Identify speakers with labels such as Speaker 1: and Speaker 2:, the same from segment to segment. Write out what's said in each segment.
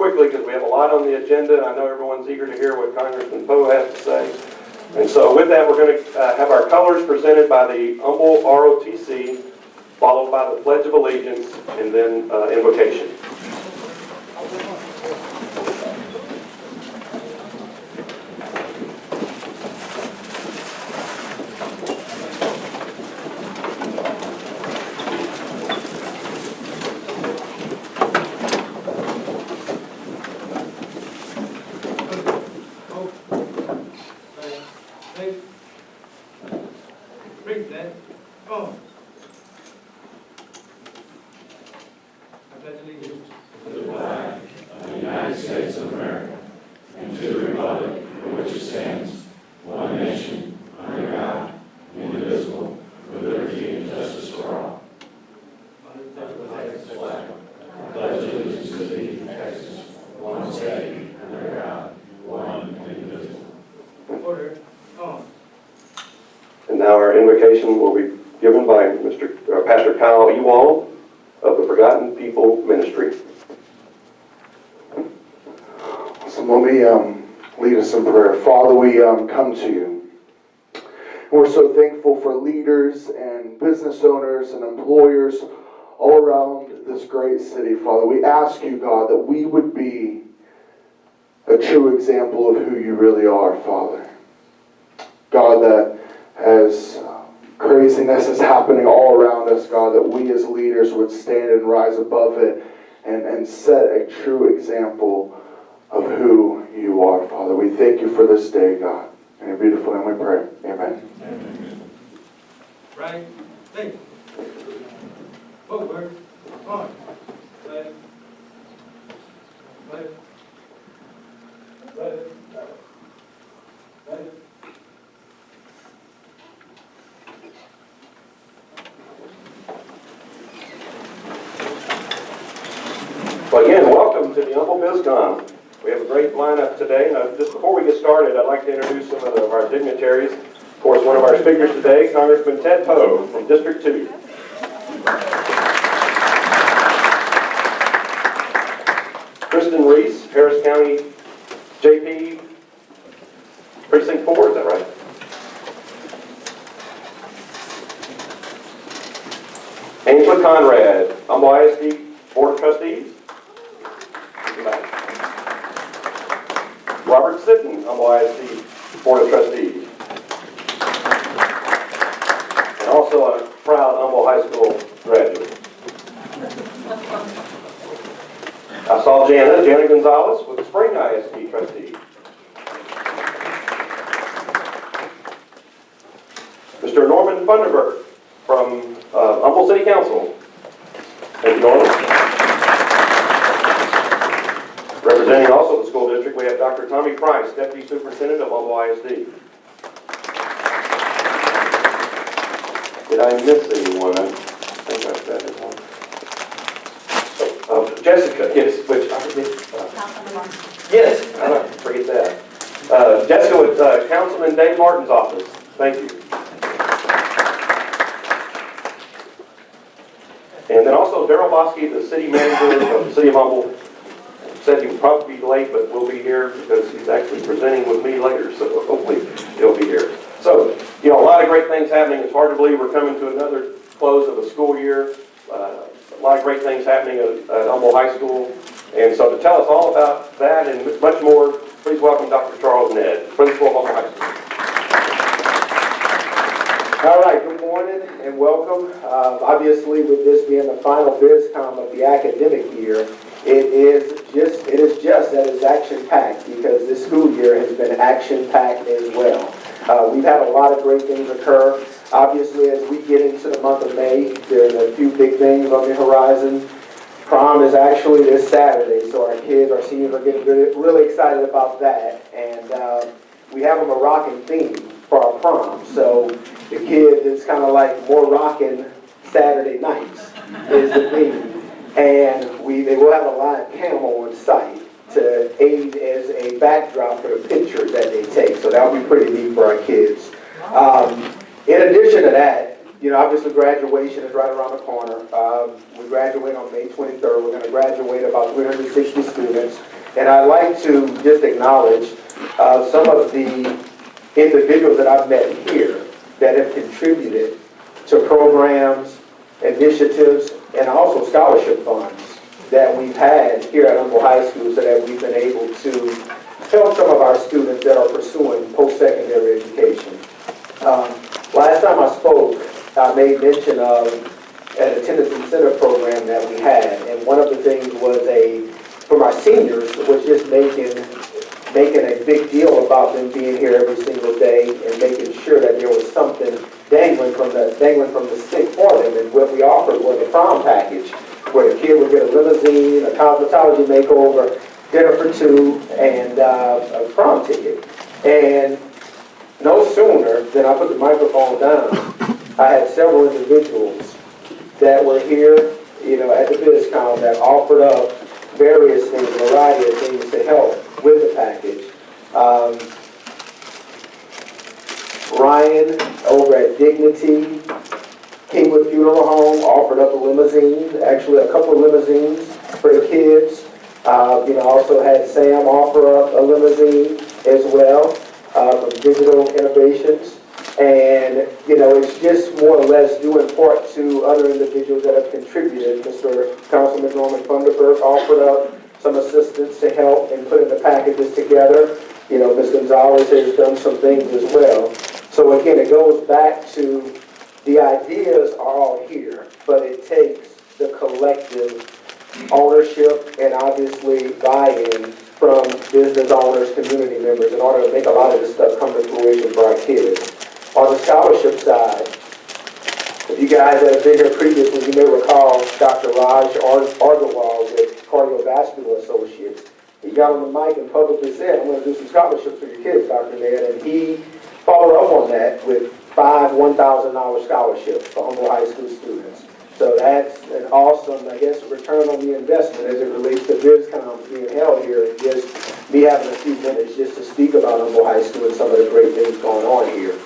Speaker 1: quickly because we have a lot on the agenda, and I know everyone's eager to hear what Congressman Poe has to say. And so with that, we're going to have our colors presented by the Humble ROTC, followed by the Pledge of Allegiance, and then invocation. And now our invocation will be given by Pastor Kyle Ewald of the Forgotten People Ministry.
Speaker 2: So let me lead us in prayer. Father, we come to you. We're so thankful for leaders and business owners and employers all around this great city, Father. We ask you, God, that we would be a true example of who you really are, Father. God, that as craziness is happening all around us, God, that we as leaders would stand and rise above it and set a true example of who you are, Father. We thank you for this day, God. In your beautiful name we pray. Amen.
Speaker 3: Amen. Right. Think. Forward. On. Left. Left. Left. Left.
Speaker 1: Well, again, welcome to the Humble Bizcom. We have a great lineup today. Now, just before we get started, I'd like to introduce some of our dignitaries. Of course, one of our speakers today, Congressman Ted Poe from District 2. Kristen Reese, Harris County JP Precinct 4, is that right? Angela Conrad, Humble ISD Board of Trustees. Robert Sitton, Humble ISD Board of Trustees. And also a proud Humble High School graduate. I saw Jana Gonzalez with the Spring ISD trustee. Mr. Norman Funderburg from Humble City Council. Thank you, Norman. Representing also the school district, we have Dr. Tommy Price, Deputy Superintendent of Humble ISD. Did I miss anyone? I think I've got it one. Jessica, yes, which I forget. Yes, I forget that. Jessica with Councilman Dave Martin's office. Thank you. And then also Darrell Bosky, the city manager of the city of Humble, said he would probably be late, but will be here because he's actually presenting with me later, so hopefully he'll be here. So, a lot of great things happening. It's hard to believe we're coming to another close of a school year. A lot of great things happening at Humble High School. And so to tell us all about that and much more, please welcome Dr. Charles Ned, Principal of Humble High School.
Speaker 4: All right, good morning and welcome. Obviously, with this being the final BizCom of the academic year, it is just that it's action-packed because this school year has been action-packed as well. We've had a lot of great things occur. Obviously, as we get into the month of May, there's a few big things on the horizon. Prom is actually this Saturday, so our kids, our seniors are getting really excited about that. And we have a Moroccan theme for our prom. So the kids, it's kind of like more rockin' Saturday nights is the theme. And they will have a live camel on site to aid as a backdrop for the pictures that they take. So that'll be pretty neat for our kids. In addition to that, obviously graduation is right around the corner. We graduate on May 23rd. We're going to graduate about 360 students. And I'd like to just acknowledge some of the individuals that I've met here that have contributed to programs, initiatives, and also scholarship funds that we've had here at Humble High School so that we've been able to help some of our students that are pursuing post-secondary education. Last time I spoke, I made mention of an attendance incentive program that we had, and one of the things was for my seniors, was just making a big deal about them being here every single day and making sure that there was something dangling from the stick for them. And what we offered was a prom package, where the kid would get a limousine, a cosmetology makeover, dinner for two, and a prom ticket. And no sooner than I put the microphone down, I had several individuals that were here, at the Bizcom that offered up various things, a variety of things to help with the package. Ryan over at Dignity, Kingwood Funeral Home offered up a limousine, actually a couple of limousines for the kids. Also had Sam offer up a limousine as well from Digital Innovations. And, it's just more or less due in part to other individuals that have contributed. Mr. Councilman Norman Funderburk offered up some assistance to help in putting the packages together. Ms. Gonzalez has done some things as well. So again, it goes back to the ideas are all here, but it takes the collective ownership and obviously buy-in from business owners, community members in order to make a lot of this stuff come to fruition for our kids. On the scholarship side, if you guys that have been here previously, you may recall Dr. Raj Argawal with Cardiovascular Associates. He got on the mic and publicly said, I'm going to do some scholarships for your kids, Dr. Ned, and he followed up on that with 5 $1,000 scholarships for Humble High School students. So that's an awesome, return on the investment as it relates to Bizcom being held here, and just me having a few minutes just to speak about Humble High School and some of the great things going on here.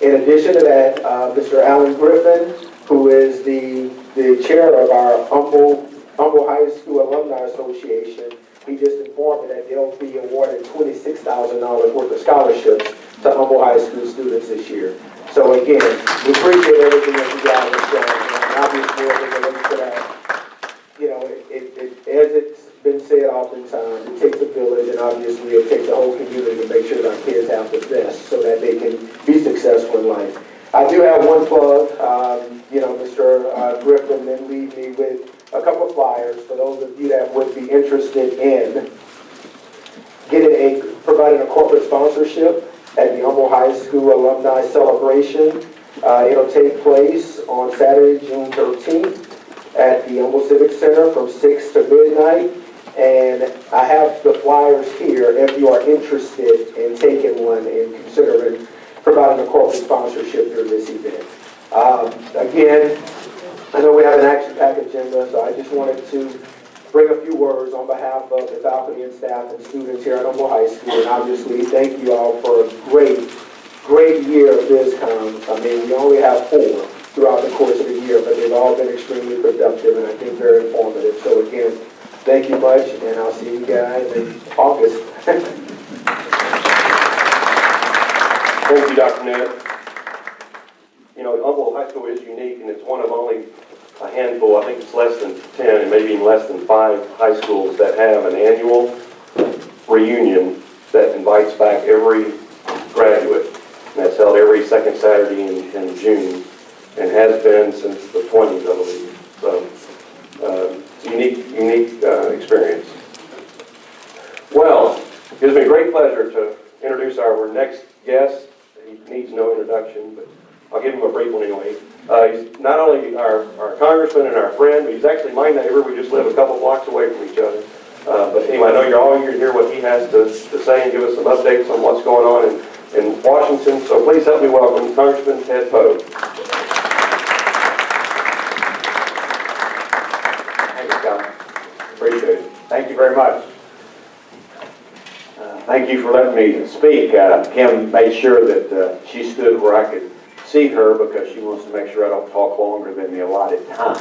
Speaker 4: In addition to that, Mr. Alan Griffin, who is the chair of our Humble High School Alumni Association, he just informed me that they'll be awarding $26,000 worth of scholarships to Humble High School students this year. So again, we appreciate everything that you guys have done. And obviously, as it relates to that, as it's been said oftentimes, it takes a village, and obviously it takes a whole community to make sure that our kids have the best so that they can be successful in life. I do have one plug. Mr. Griffin then leave me with a couple of flyers for those of you that would be interested in providing a corporate sponsorship at the Humble High School Alumni Celebration. It'll take place on Saturday, June 13th at the Humble Civic Center from 6 to midnight. And I have the flyers here if you are interested in taking one and considering providing a corporate sponsorship during this event. Again, I know we have an action-packed agenda, so I just wanted to bring a few words on behalf of the faculty and staff and students here at Humble High School, and obviously thank you all for a great year of Bizcom. I mean, we only have 4 throughout the course of the year, but they've all been extremely productive and I think very informative. So again, thank you much, and I'll see you guys in August.
Speaker 1: Thank you, Dr. Ned. Humble High School is unique, and it's one of only a handful, I think it's less than 10 and maybe even less than 5 high schools that have an annual reunion that invites back every graduate. And that's held every second Saturday in June and has been since the 20s, I believe. So it's a unique experience. Well, it gives me great pleasure to introduce our next guest. He needs no introduction, but I'll give him a brief one anyway. He's not only our congressman and our friend, but he's actually my neighbor. We just live a couple blocks away from each other. But anyway, I know you're all eager to hear what he has to say and give us some updates on what's going on in Washington. So please help me welcome Congressman Ted Poe.
Speaker 5: Thank you, Scott. Appreciate it. Thank you very much. Thank you for letting me speak. Kim made sure that she stood where I could see her because she wants to make sure I don't talk longer than the allotted time.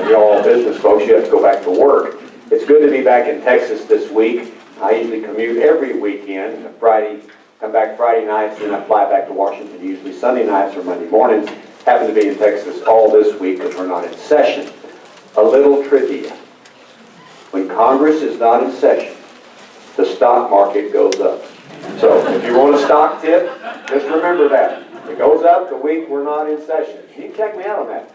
Speaker 5: You're all business folks, you have to go back to work. It's good to be back in Texas this week. I usually commute every weekend, come back Friday nights, then I fly back to Washington, usually Sunday nights or Monday mornings. Happen to be in Texas all this week because we're not in session. A little trivia. When Congress is not in session, the stock market goes up. So if you want a stock tip, just remember that. It goes up the week we're not in session. You can check me out on that.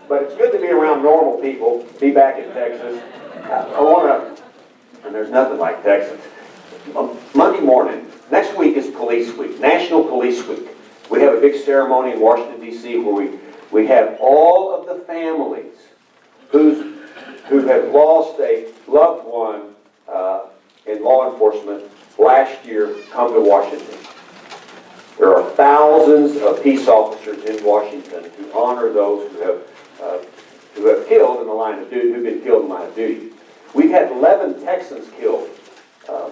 Speaker 5: But it's good to be around normal people, be back in Texas. And there's nothing like Texas. Monday morning, next week is Police Week, National Police Week. We have a big ceremony in Washington, D.C. where we have all of the families who have lost a loved one in law enforcement last year come to Washington. There are thousands of peace officers in Washington to honor those who have killed in the line of duty, who've been killed in the line of duty. We've had 11 Texans killed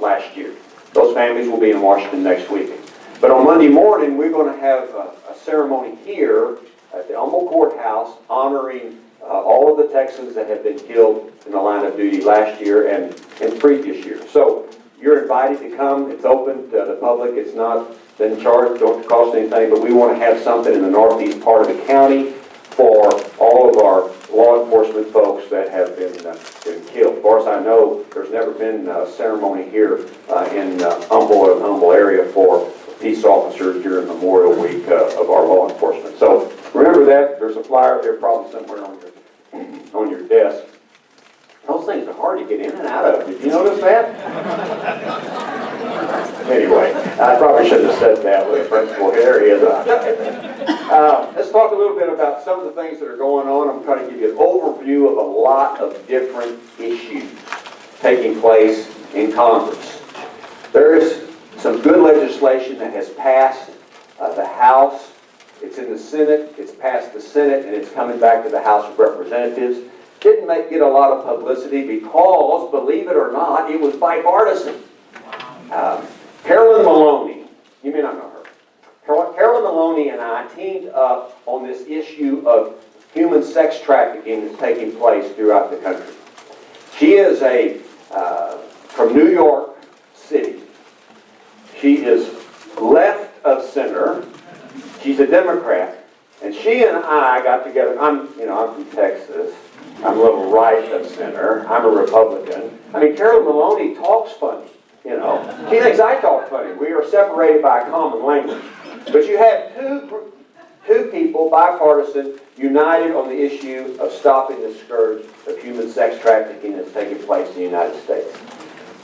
Speaker 5: last year. Those families will be in Washington next week. But on Monday morning, we're going to have a ceremony here at the Humble Courthouse honoring all of the Texans that have been killed in the line of duty last year and in previous years. So you're invited to come. It's open to the public. It's not been charged, don't cost anything, but we want to have something in the northeast part of the county for all of our law enforcement folks that have been killed. As far as I know, there's never been a ceremony here in Humble or the Humble area for peace officers during Memorial Week of our law enforcement. So remember that. There's a flyer there probably somewhere on your desk. Those things are hard to get in and out of. Did you notice that? Anyway, I probably shouldn't have said that with the principal here. He is. Let's talk a little bit about some of the things that are going on. I'm trying to give you an overview of a lot of different issues taking place in Congress. There is some good legislation that has passed the House. It's in the Senate. It's passed the Senate, and it's coming back to the House of Representatives. Didn't get a lot of publicity because, believe it or not, it was bipartisan. Carolyn Maloney, you may not know her. Carolyn Maloney and I teamed up on this issue of human sex trafficking that's taking place throughout the country. She is from New York City. She is left of center. She's a Democrat. And she and I got together. I'm from Texas. I'm a little right of center. I'm a Republican. I mean, Carolyn Maloney talks funny, you know. She thinks I talk funny. We are separated by a common language. But you have two people, bipartisan, united on the issue of stopping the scourge of human sex trafficking that's taking place in the United States.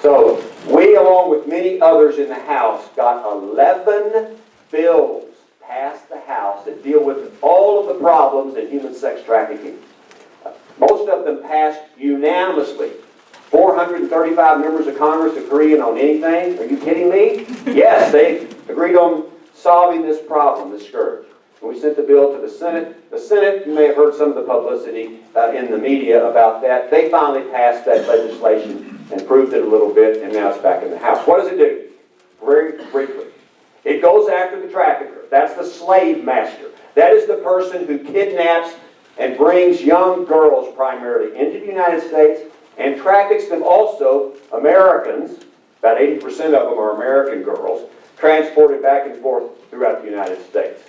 Speaker 5: So we, along with many others in the House, got 11 bills passed the House that deal with all of the problems in human sex trafficking. Most of them passed unanimously. 435 members of Congress agreeing on anything? Are you kidding me? Yes, they agreed on solving this problem, this scourge. And we sent the bill to the Senate. The Senate, you may have heard some of the publicity in the media about that. They finally passed that legislation and improved it a little bit, and now it's back in the House. What does it do? Very briefly. It goes after the trafficker. That's the slave master. That is the person who kidnaps and brings young girls primarily into the United States and traffics them also, Americans, about 80% of them are American girls, transported back and forth throughout the United States,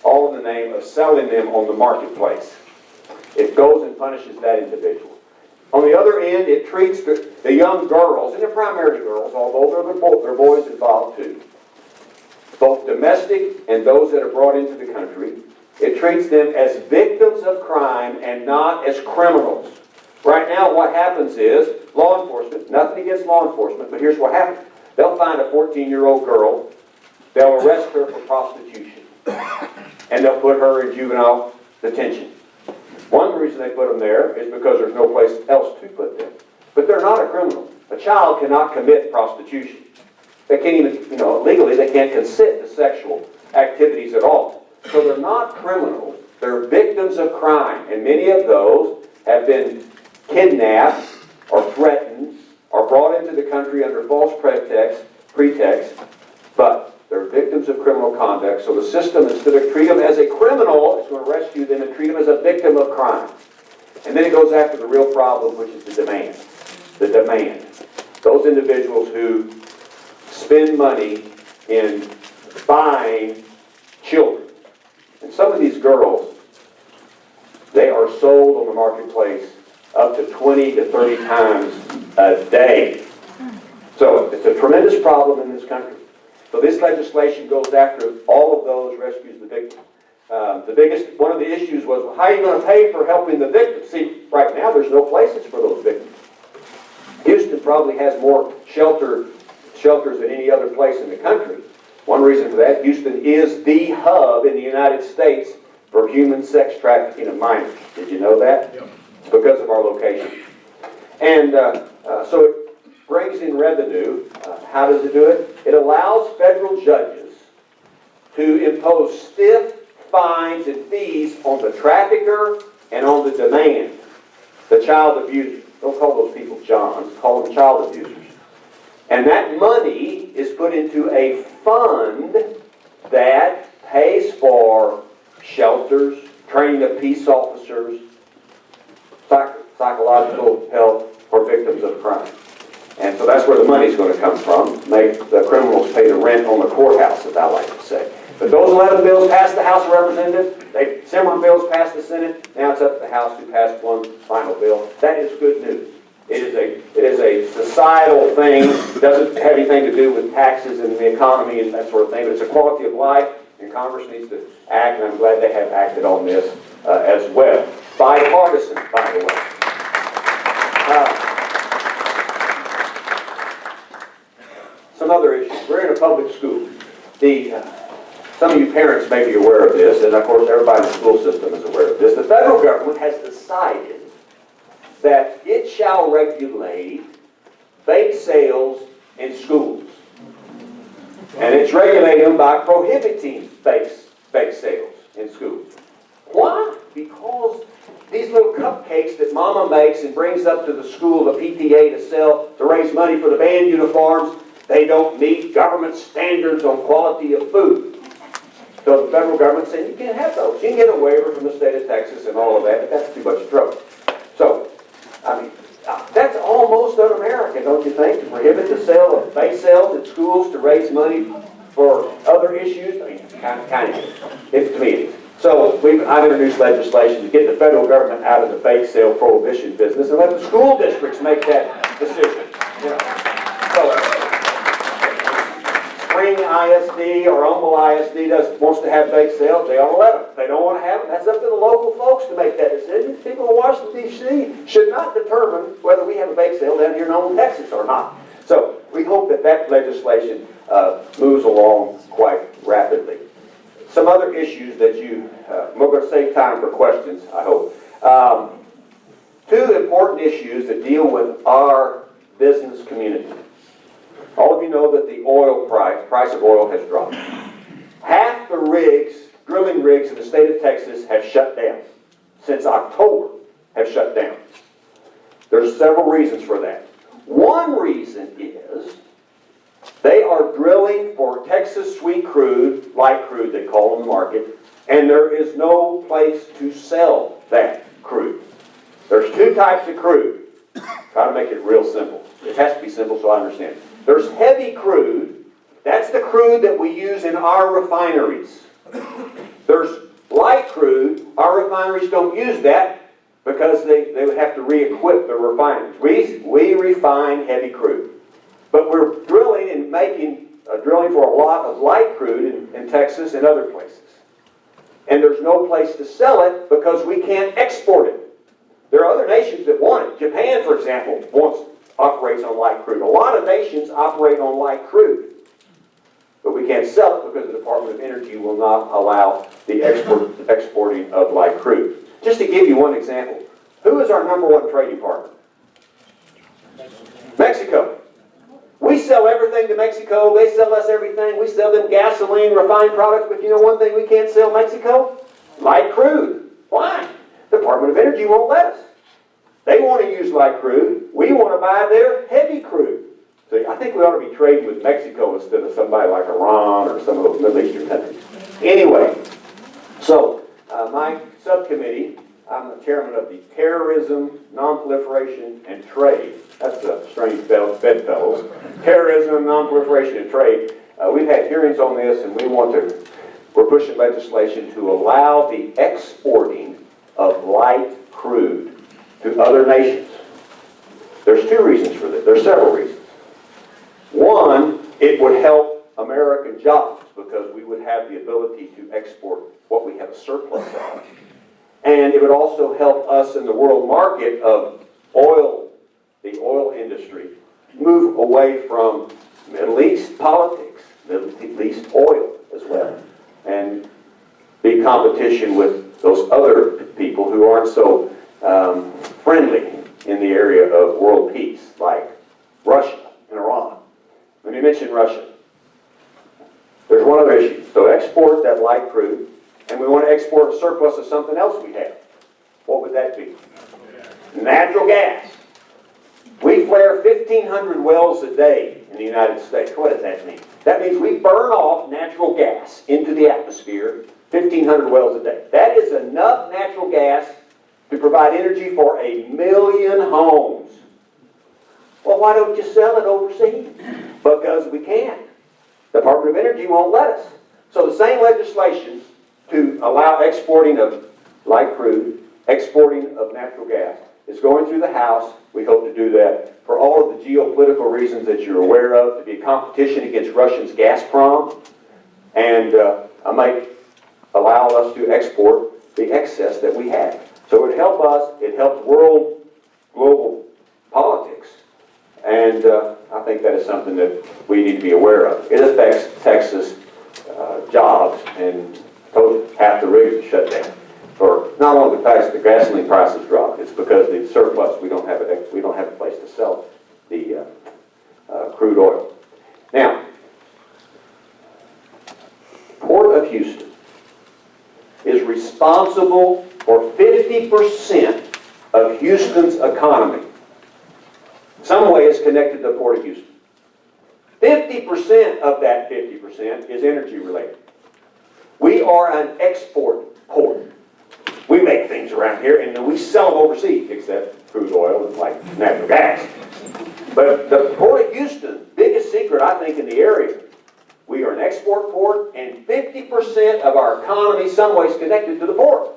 Speaker 5: all in the name of selling them on the marketplace. It goes and punishes that individual. On the other end, it treats the young girls, and they're primarily girls, although there are boys involved too, both domestic and those that are brought into the country. It treats them as victims of crime and not as criminals. Right now, what happens is, law enforcement, nothing against law enforcement, but here's what happens. They'll find a 14-year-old girl, they'll arrest her for prostitution, and they'll put her in juvenile detention. One reason they put them there is because there's no place else to put them. But they're not a criminal. A child cannot commit prostitution. They can't even, legally, they can't consent to sexual activities at all. So they're not criminals, they're victims of crime, and many of those have been kidnapped or threatened or brought into the country under false pretext, but they're victims of criminal conduct. So the system, instead of treat them as a criminal, is going to rescue them and treat them as a victim of crime. And then it goes after the real problem, which is the demand. The demand. Those individuals who spend money in buying children. And some of these girls, they are sold on the marketplace up to 20 to 30 times a day. So it's a tremendous problem in this country. So this legislation goes after all of those, rescues the victims. One of the issues was, well, how are you going to pay for helping the victims? See, right now there's no places for those victims. Houston probably has more shelters than any other place in the country. One reason for that, Houston is the hub in the United States for human sex trafficking of minors. Did you know that? Yeah. It's because of our location. And so it brings in revenue. How does it do it? It allows federal judges to impose stiff fines and fees on the trafficker and on the demand, the child abuser. Don't call those people Johns, call them child abusers. And that money is put into a fund that pays for shelters, training of peace officers, psychological help for victims of crime. And so that's where the money's going to come from, make the criminals pay the rent on the courthouse, as I like to say. But those 11 bills passed the House of Representatives, similar bills passed the Senate, now it's up to the House to pass one final bill. That is good news. It is a societal thing. It doesn't have anything to do with taxes and the economy and that sort of thing, but it's a quality of life, and Congress needs to act, and I'm glad they have acted on this as well. Bipartisan, by the way. Some other issues. We're in a public school. Some of you parents may be aware of this, and of course everybody in the school system is aware of this. The federal government has decided that it shall regulate bake sales in schools. And it's regulating them by prohibiting bake sales in schools. Why? Because these little cupcakes that mama makes and brings up to the school, the PTA, to sell, to raise money for the band uniforms, they don't meet government standards on quality of food. So the federal government said, you can't have those. You can get a waiver from the state of Texas and all of that, but that's too much trouble. So, I mean, that's almost un-American, don't you think, to prohibit the sale of bake sales at schools to raise money for other issues? I mean, kind of, to me it is. So I've introduced legislation to get the federal government out of the bake sale prohibition business and let the school districts make that decision. You know. So, Spring ISD or Humble ISD wants to have bake sales, they ought to let them. If they don't want to have them, that's up to the local folks to make that decision. People in Washington, D.C. should not determine whether we have a bake sale down here in Humble, Texas or not. So we hope that that legislation moves along quite rapidly. Some other issues that we're going to save time for questions, I hope. Two important issues that deal with our business community. All of you know that the oil price of oil has dropped. Half the drilling rigs in the state of Texas have shut down. Since October, have shut down. There's several reasons for that. One reason is they are drilling for Texas sweet crude, light crude they call on the market, and there is no place to sell that crude. There's two types of crude. Try to make it real simple. It has to be simple so I understand. There's heavy crude. That's the crude that we use in our refineries. There's light crude. Our refineries don't use that because they would have to re-equip the refineries. We refine heavy crude. But we're drilling and drilling for a lot of light crude in Texas and other places. And there's no place to sell it because we can't export it. There are other nations that want it. Japan, for example, operates on light crude. A lot of nations operate on light crude. But we can't sell it because the Department of Energy will not allow the exporting of light crude. Just to give you one example, who is our number one trading partner? Mexico. We sell everything to Mexico. They sell us everything. We sell them gasoline, refined products. But you know one thing we can't sell Mexico? Light crude. Why? The Department of Energy won't let us. They want to use light crude. We want to buy their heavy crude. So I think we ought to be trading with Mexico instead of somebody like Iran or some of those Middle Eastern countries. Anyway, so my subcommittee I'm the chairman of the Terrorism, Nonproliferation, and Trade. That's a strange bedfellows. Terrorism, Nonproliferation, and Trade. We've had hearings on this, and we're pushing legislation to allow the exporting of light crude to other nations. There's two reasons for this. There's several reasons. One, it would help American jobs because we would have the ability to export what we have a surplus of. And it would also help us in the world market of oil, the oil industry, move away from Middle East politics, Middle East oil as well, and be competition with those other people who aren't so friendly in the area of world peace, like Russia and Iran. Let me mention Russia. There's one other issue. So export that light crude, and we want to export a surplus of something else we have. What would that be? Natural gas. We flare 1,500 wells a day in the United States. What does that mean? That means we burn off natural gas into the atmosphere, 1,500 wells a day. That is enough natural gas to provide energy for 1 million homes. Well, why don't you sell it overseas? Because we can't. The Department of Energy won't let us. So the same legislation to allow exporting of light crude, exporting of natural gas, is going through the House. We hope to do that for all of the geopolitical reasons that you're aware of, to be a competition against Russia's Gazprom, and might allow us to export the excess that we have. So it would help us, it helps global politics, and I think that is something that we need to be aware of. It affects Texas jobs, and half the rigs are shut down. For not only the fact that the gasoline prices dropped, it's because the surplus, we don't have a place to sell the crude oil. Now, Port of Houston is responsible for 50% of Houston's economy. Some way it's connected to the Port of Houston. 50% of that 50% is energy related. We are an export port. We make things around here and then we sell them overseas, except crude oil and like natural gas. But the Port of Houston, biggest secret I think in the area, we are an export port and 50% of our economy some way is connected to the port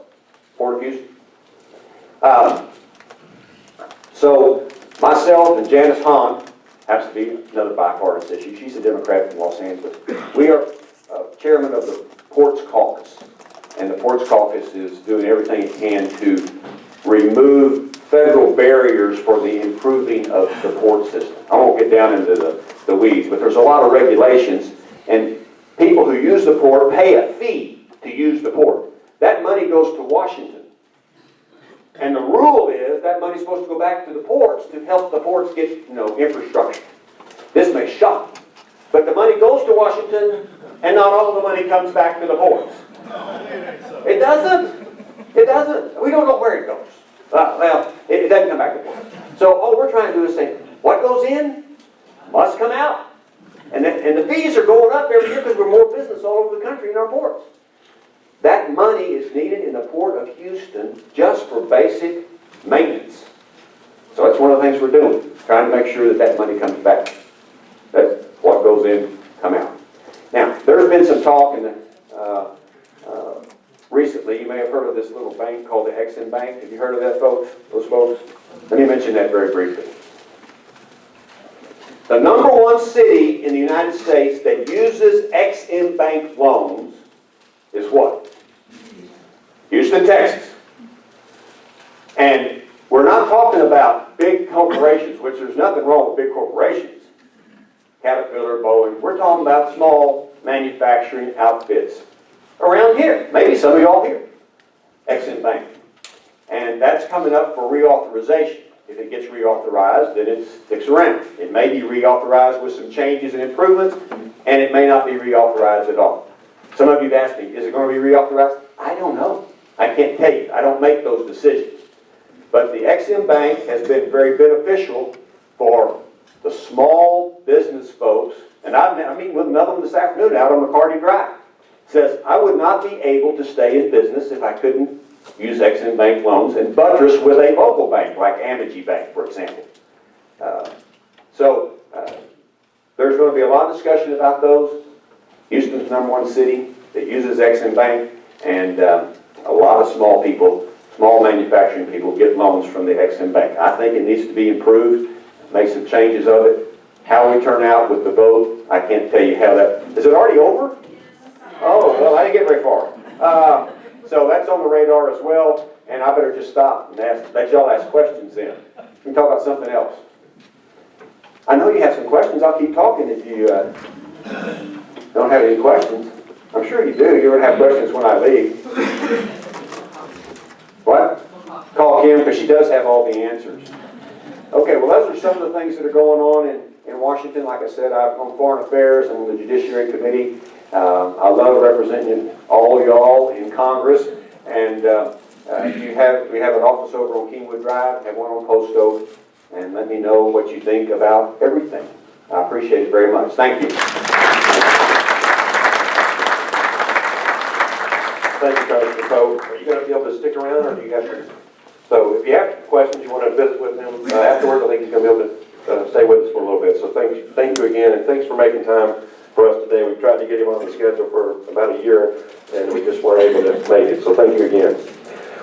Speaker 5: of Houston. So myself and Janice Hahn, happens to be another bipartisan issue. She's a Democrat from Los Angeles. We are chairman of the Ports Caucus. And the Ports Caucus is doing everything it can to remove federal barriers for the improving of the port system. I won't get down into the weeds, but there's a lot of regulations, and people who use the port pay a fee to use the port. That money goes to Washington. And the rule is that money's supposed to go back to the ports to help the ports get, infrastructure. This may shock, but the money goes to Washington, and not all the money comes back to the ports. It doesn't. It doesn't. We don't know where it goes. It doesn't come back to the ports. So all we're trying to do is say, what goes in must come out. And the fees are going up every year because we're more business all over the country in our ports. That money is needed in the Port of Houston just for basic maintenance. So that's one of the things we're doing, trying to make sure that money comes back. That what goes in, come out. Now, there's been some talk recently. You may have heard of this little bank called the Exim Bank. Have you heard of that, folks? Those folks? Let me mention that very briefly. The #1 city in the United States that uses Exim Bank loans is what? Houston, Texas. And we're not talking about big corporations, which there's nothing wrong with big corporations. Caterpillar, Boeing. We're talking about small manufacturing outfits around here. Maybe some of y'all here. Exim Bank. And that's coming up for reauthorization. If it gets reauthorized, then it sticks around. It may be reauthorized with some changes and improvements, and it may not be reauthorized at all. Some of you have asked me, is it going to be reauthorized? I don't know. I can't tell you. I don't make those decisions. But the Exim Bank has been very beneficial for the small business folks. And I'm meeting with another one this afternoon out on McCarty Drive. Says, I would not be able to stay in business if I couldn't use Ex-Im Bank loans and buttress with a local bank, like Amity Bank, for example. There's going to be a lot of discussion about those. Houston's the #1 city that uses Ex-Im Bank, and a lot of small people, small manufacturing people get loans from the Ex-Im Bank. I think it needs to be improved, make some changes of it. How we turn out with the vote, I can't tell you how that, is it already over? Oh, well, I didn't get very far. So that's on the radar as well, and I better just stop and let y'all ask questions then. We can talk about something else. I know you have some questions. I'll keep talking if you don't have any questions. I'm sure you do. You're going to have questions when I leave. What? Call Kim, because she does have all the answers. Okay, well, those are some of the things that are going on in Washington. Like I said, I'm on Foreign Affairs and the Judiciary Committee. I love representing all of y'all in Congress. And we have an office over on Kingwood Drive, have one on Post Oak. And let me know what you think about everything. I appreciate it very much. Thank you.
Speaker 1: Thank you, Congressman Poe. Are you going to be able to stick around, or do you have to? So if you have questions, you want to visit with him afterwards, I think he's going to be able to stay with us for a little bit. So thank you again, and thanks for making time for us today. We've tried to get him on the schedule for about a year, and we just weren't able to make it. So thank you again.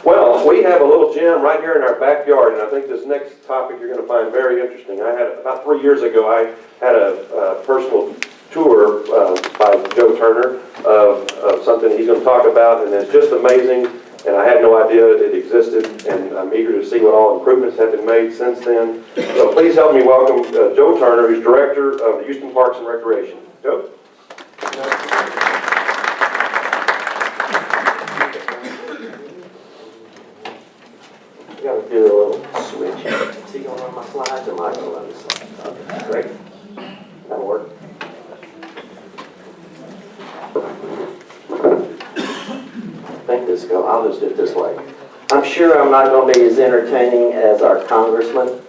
Speaker 1: Well, we have a little gym right here in our backyard, and I think this next topic you're going to find very interesting. About 3 years ago, I had a personal tour by Joe Turner of something he's going to talk about, and it's just amazing, and I had no idea it existed, and I'm eager to see what all improvements have been made since then. So please help me welcome Joe Turner, who's Director of the Houston Parks and Recreation. Joe?
Speaker 6: Got to do a little switch. Is he going to run my slides or am I going to run the slides? Okay, great. That'll work. I think this go. I'll just do it this way. I'm sure I'm not going to be as entertaining as our congressman,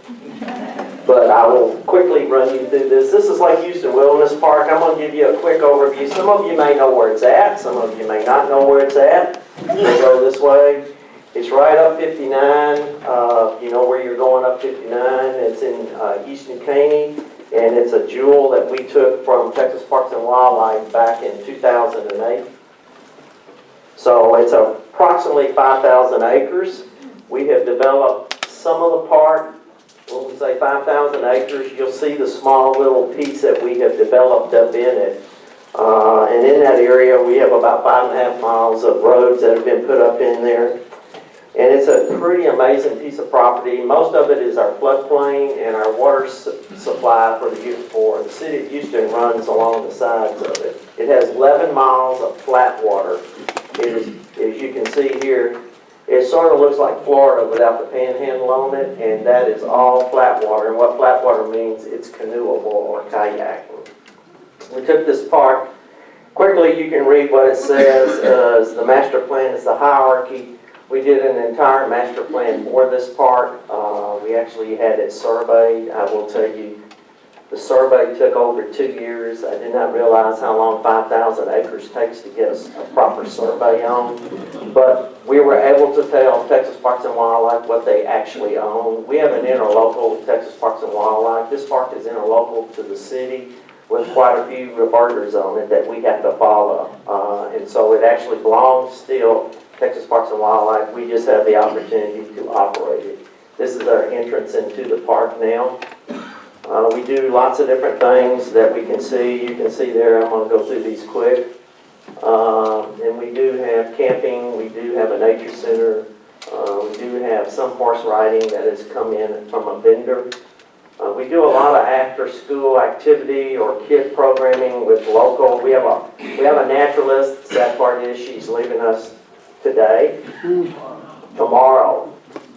Speaker 6: but I will quickly run you through this. This is Lake Houston Wilderness Park. I'm going to give you a quick overview. Some of you may know where it's at. Some of you may not know where it's at. We'll go this way. It's right up 59, you know where you're going up 59. It's in East New Caney, and it's a jewel that we took from Texas Parks and Wildlife back in 2008. So it's approximately 5,000 acres. We have developed some of the park. When we say 5,000 acres, you'll see the small little piece that we have developed up in it. And in that area, we have about 5.5 miles of roads that have been put up in there. And it's a pretty amazing piece of property. Most of it is our floodplain, and our water supply for the city of Houston runs along the sides of it. It has 11 miles of flat water. It is, as you can see here, it sort of looks like Florida without the panhandle on it, and that is all flat water. And what flat water means, it's canoeable or kayaking. We took this park. Quickly, you can read what it says. The master plan is the hierarchy. We did an entire master plan for this park. We actually had it surveyed. I will tell you, the survey took over 2 years. I did not realize how long 5,000 acres takes to get a proper survey on. But we were able to tell Texas Parks and Wildlife what they actually own. We have an interlocal with Texas Parks and Wildlife. This park is interlocal to the city with quite a few reverters on it that we have to follow. And so it actually belongs still Texas Parks and Wildlife. We just have the opportunity to operate it. This is our entrance into the park now. We do lots of different things that we can see. You can see there, I'm going to go through these quick. And we do have camping. We do have a nature center. We do have some horse riding that has come in from a vendor. We do a lot of after-school activity or kid programming with local. We have a naturalist. The sad part is she's leaving us today. Tomorrow,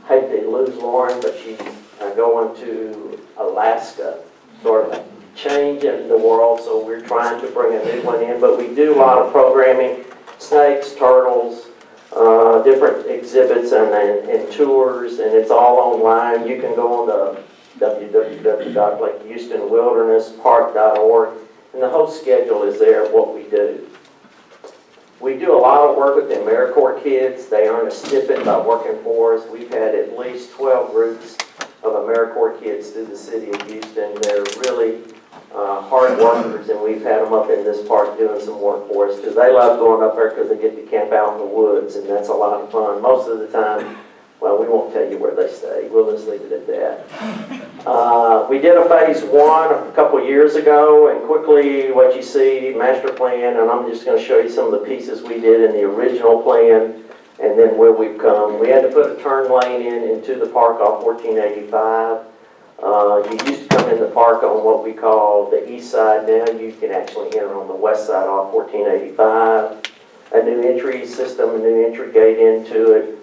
Speaker 6: hate to lose Lauren, but she's going to Alaska. Sort of a change in the world, so we're trying to bring a new one in. But we do a lot of programming, snakes, turtles, different exhibits and tours, and it's all online. You can go on the www.lakehoustonwildernesspark.org, and the whole schedule is there of what we do. We do a lot of work with the AmeriCorps kids. They earn a stipend by working for us. We've had at least 12 groups of AmeriCorps kids through the city of Houston. They're really hard workers, and we've had them up in this park doing some work for us because they love going up there because they get to camp out in the woods, and that's a lot of fun. Most of the time, well, we won't tell you where they stay. We'll just leave it at that. We did a phase one a couple years ago, and quickly what you see, master plan, and I'm just going to show you some of the pieces we did in the original plan and then where we've come. We had to put a turn lane into the park off 1485. You used to come in the park on what we call the east side. Now you can actually enter on the west side off 1485. A new entry system, a new entry gate into it.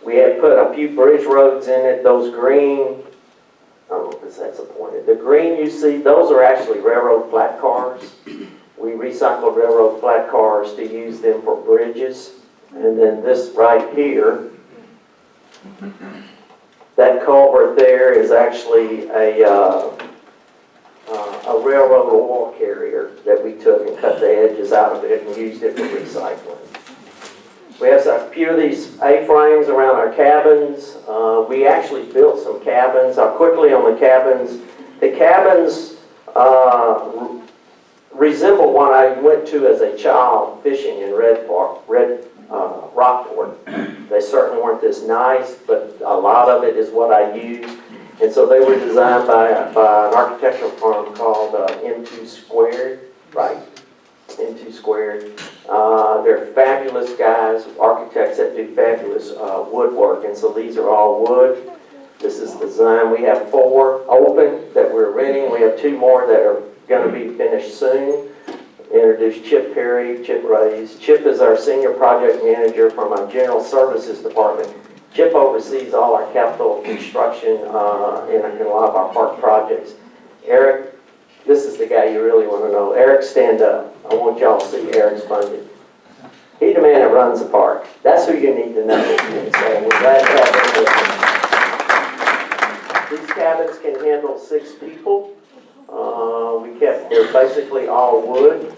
Speaker 6: We had put a few bridge roads in it. Those green, I don't know if that's appointed. The green you see, those are actually railroad flat cars. We recycled railroad flat cars to use them for bridges. And then this right here, that culvert there is actually a railroad oil carrier that we took and cut the edges out of it and used it for recycling. We have a few of these A-frames around our cabins. We actually built some cabins. Quickly on the cabins. The cabins resemble one I went to as a child fishing in Rockport. They certainly weren't this nice, but a lot of it is what I used. And so they were designed by an architectural firm called M2 Squared, right? M2 Squared. They're fabulous guys, architects that do fabulous woodwork, and so these are all wood. This is the design. We have 4 open that we're renting. We have 2 more that are going to be finished soon. Introduce Chip Perry, Chip Reyes. Chip is our senior project manager from our general services department. Chip oversees all our capital construction and a lot of our park projects. Eric, this is the guy you really want to know. Eric, stand up. I want y'all to see Eric's funded. He's the man that runs the park. That's who you need to know. And so we're glad to have him with us. These cabins can handle 6 people. They're basically all wood.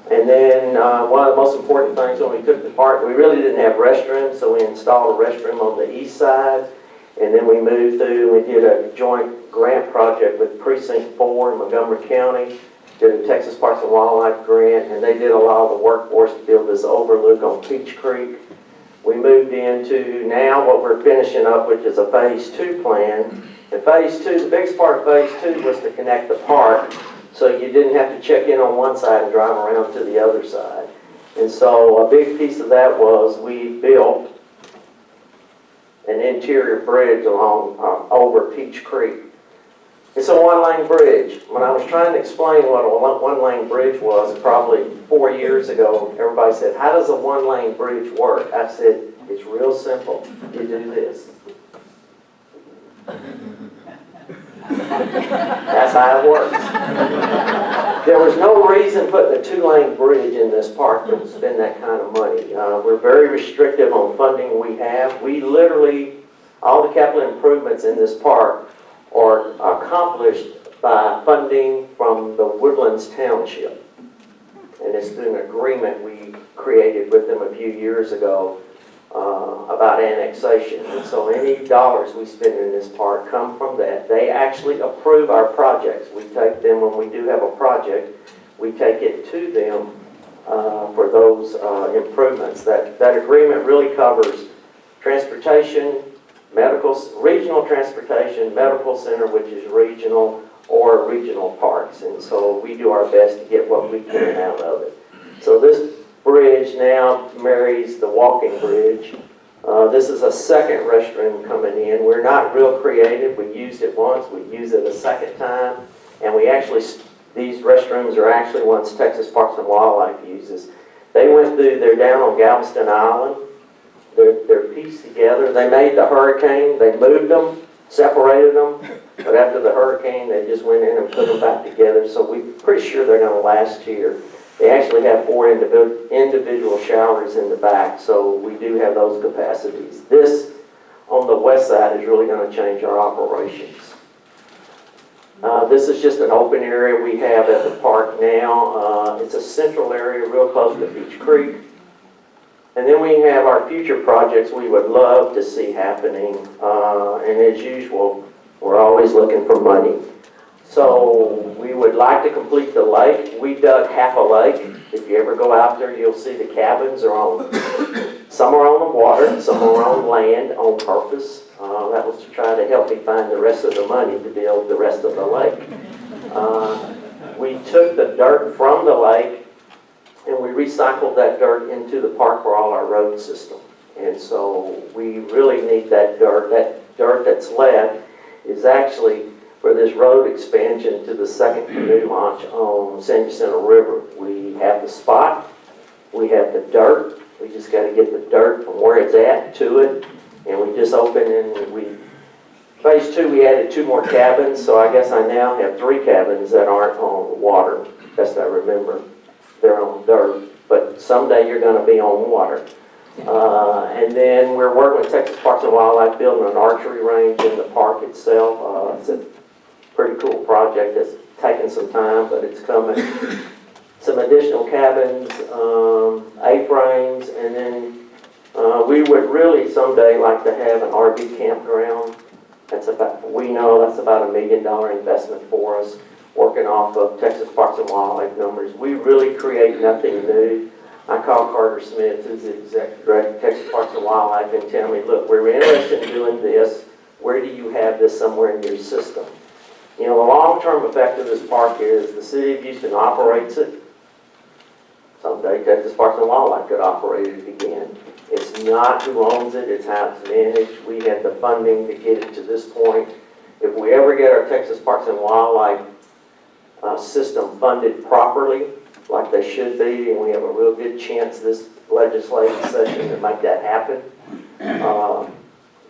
Speaker 6: And then one of the most important things when we took the park, we really didn't have restrooms, so we installed a restroom on the east side. And then we moved through and we did a joint grant project with Precinct 4 in Montgomery County, did a Texas Parks and Wildlife grant, and they did a lot of the work for us to build this overlook on Peach Creek. We moved into now what we're finishing up, which is a phase 2 plan. And phase 2, the biggest part of phase 2 was to connect the park, so you didn't have to check in on one side and drive around to the other side. And so a big piece of that was we built an interior bridge along over Peach Creek. It's a 1-lane bridge. When I was trying to explain what a 1-lane bridge was probably 4 years ago, everybody said, how does a 1-lane bridge work? I said, it's real simple. You do this. That's how it works. There was no reason putting a 2-lane bridge in this park that would spend that kind of money. We're very restrictive on funding we have. We literally, all the capital improvements in this park are accomplished by funding from the Woodlands Township. And it's through an agreement we created with them a few years ago about annexation. And so any dollars we spend in this park come from that. They actually approve our projects. We take them, when we do have a project, we take it to them for those improvements. That agreement really covers transportation, regional transportation, medical center, which is regional, or regional parks. And so we do our best to get what we can out of it. So this bridge now marries the walking bridge. This is a second restroom coming in. We're not real creative. We used it once. We use it a second time. And we actually, these restrooms are actually ones Texas Parks and Wildlife uses. They went through, they're down on Galveston Island. They're pieced together. They made the hurricane. They moved them, separated them. But after the hurricane, they just went in and put them back together. So we're pretty sure they're going to last here. They actually have 4 individual showers in the back, so we do have those capacities. This, on the west side, is really going to change our operations. This is just an open area we have at the park now. It's a central area real close to Beach Creek. And then we have our future projects we would love to see happening. And as usual, we're always looking for money. So we would like to complete the lake. We dug half a lake. If you ever go out there, you'll see the cabins are on, some are on the water, some are on land on purpose. That was to try to help me find the rest of the money to build the rest of the lake. We took the dirt from the lake and we recycled that dirt into the park for all our road system. And so we really need that dirt. That dirt that's left is actually for this road expansion to the second canoe launch on San Jacinto River. We have the spot, we have the dirt, we just got to get the dirt from where it's at to it, and we just opened and phase 2 we added 2 more cabins, so I guess I now have 3 cabins that aren't on water, best I remember. They're on dirt, but someday you're going to be on water. And then we're working with Texas Parks and Wildlife building an archery range in the park itself. It's a pretty cool project that's taken some time, but it's coming. Some additional cabins, A-frames, and then we would really someday like to have an RV campground. We know that's about $1 million investment for us, working off of Texas Parks and Wildlife numbers. We really create nothing new. I call Carter Smith, who's the executive director of Texas Parks and Wildlife, and tell me, look, we're interested in doing this. Where do you have this somewhere in your system? You know, the long-term effect of this park is the city of Houston operates it. Someday Texas Parks and Wildlife could operate it again. It's not who owns it, it's how it's managed. We had the funding to get it to this point. If we ever get our Texas Parks and Wildlife system funded properly, like they should be, and we have a real good chance this legislative session to make that happen,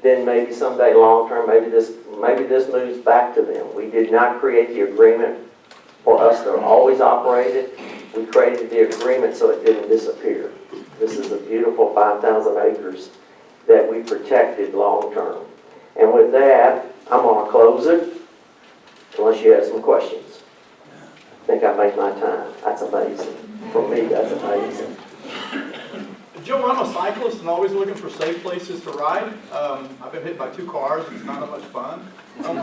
Speaker 6: then maybe someday long-term, maybe this moves back to them. We did not create the agreement for us to always operate it. We created the agreement so it didn't disappear. This is a beautiful 5,000 acres that we protected long-term. And with that, I'm going to close it, unless you have some questions. I think I made my time. That's amazing. For me, that's amazing.
Speaker 7: Joe, I'm a cyclist and always looking for safe places to ride. I've been hit by 2 cars. It's not that much fun.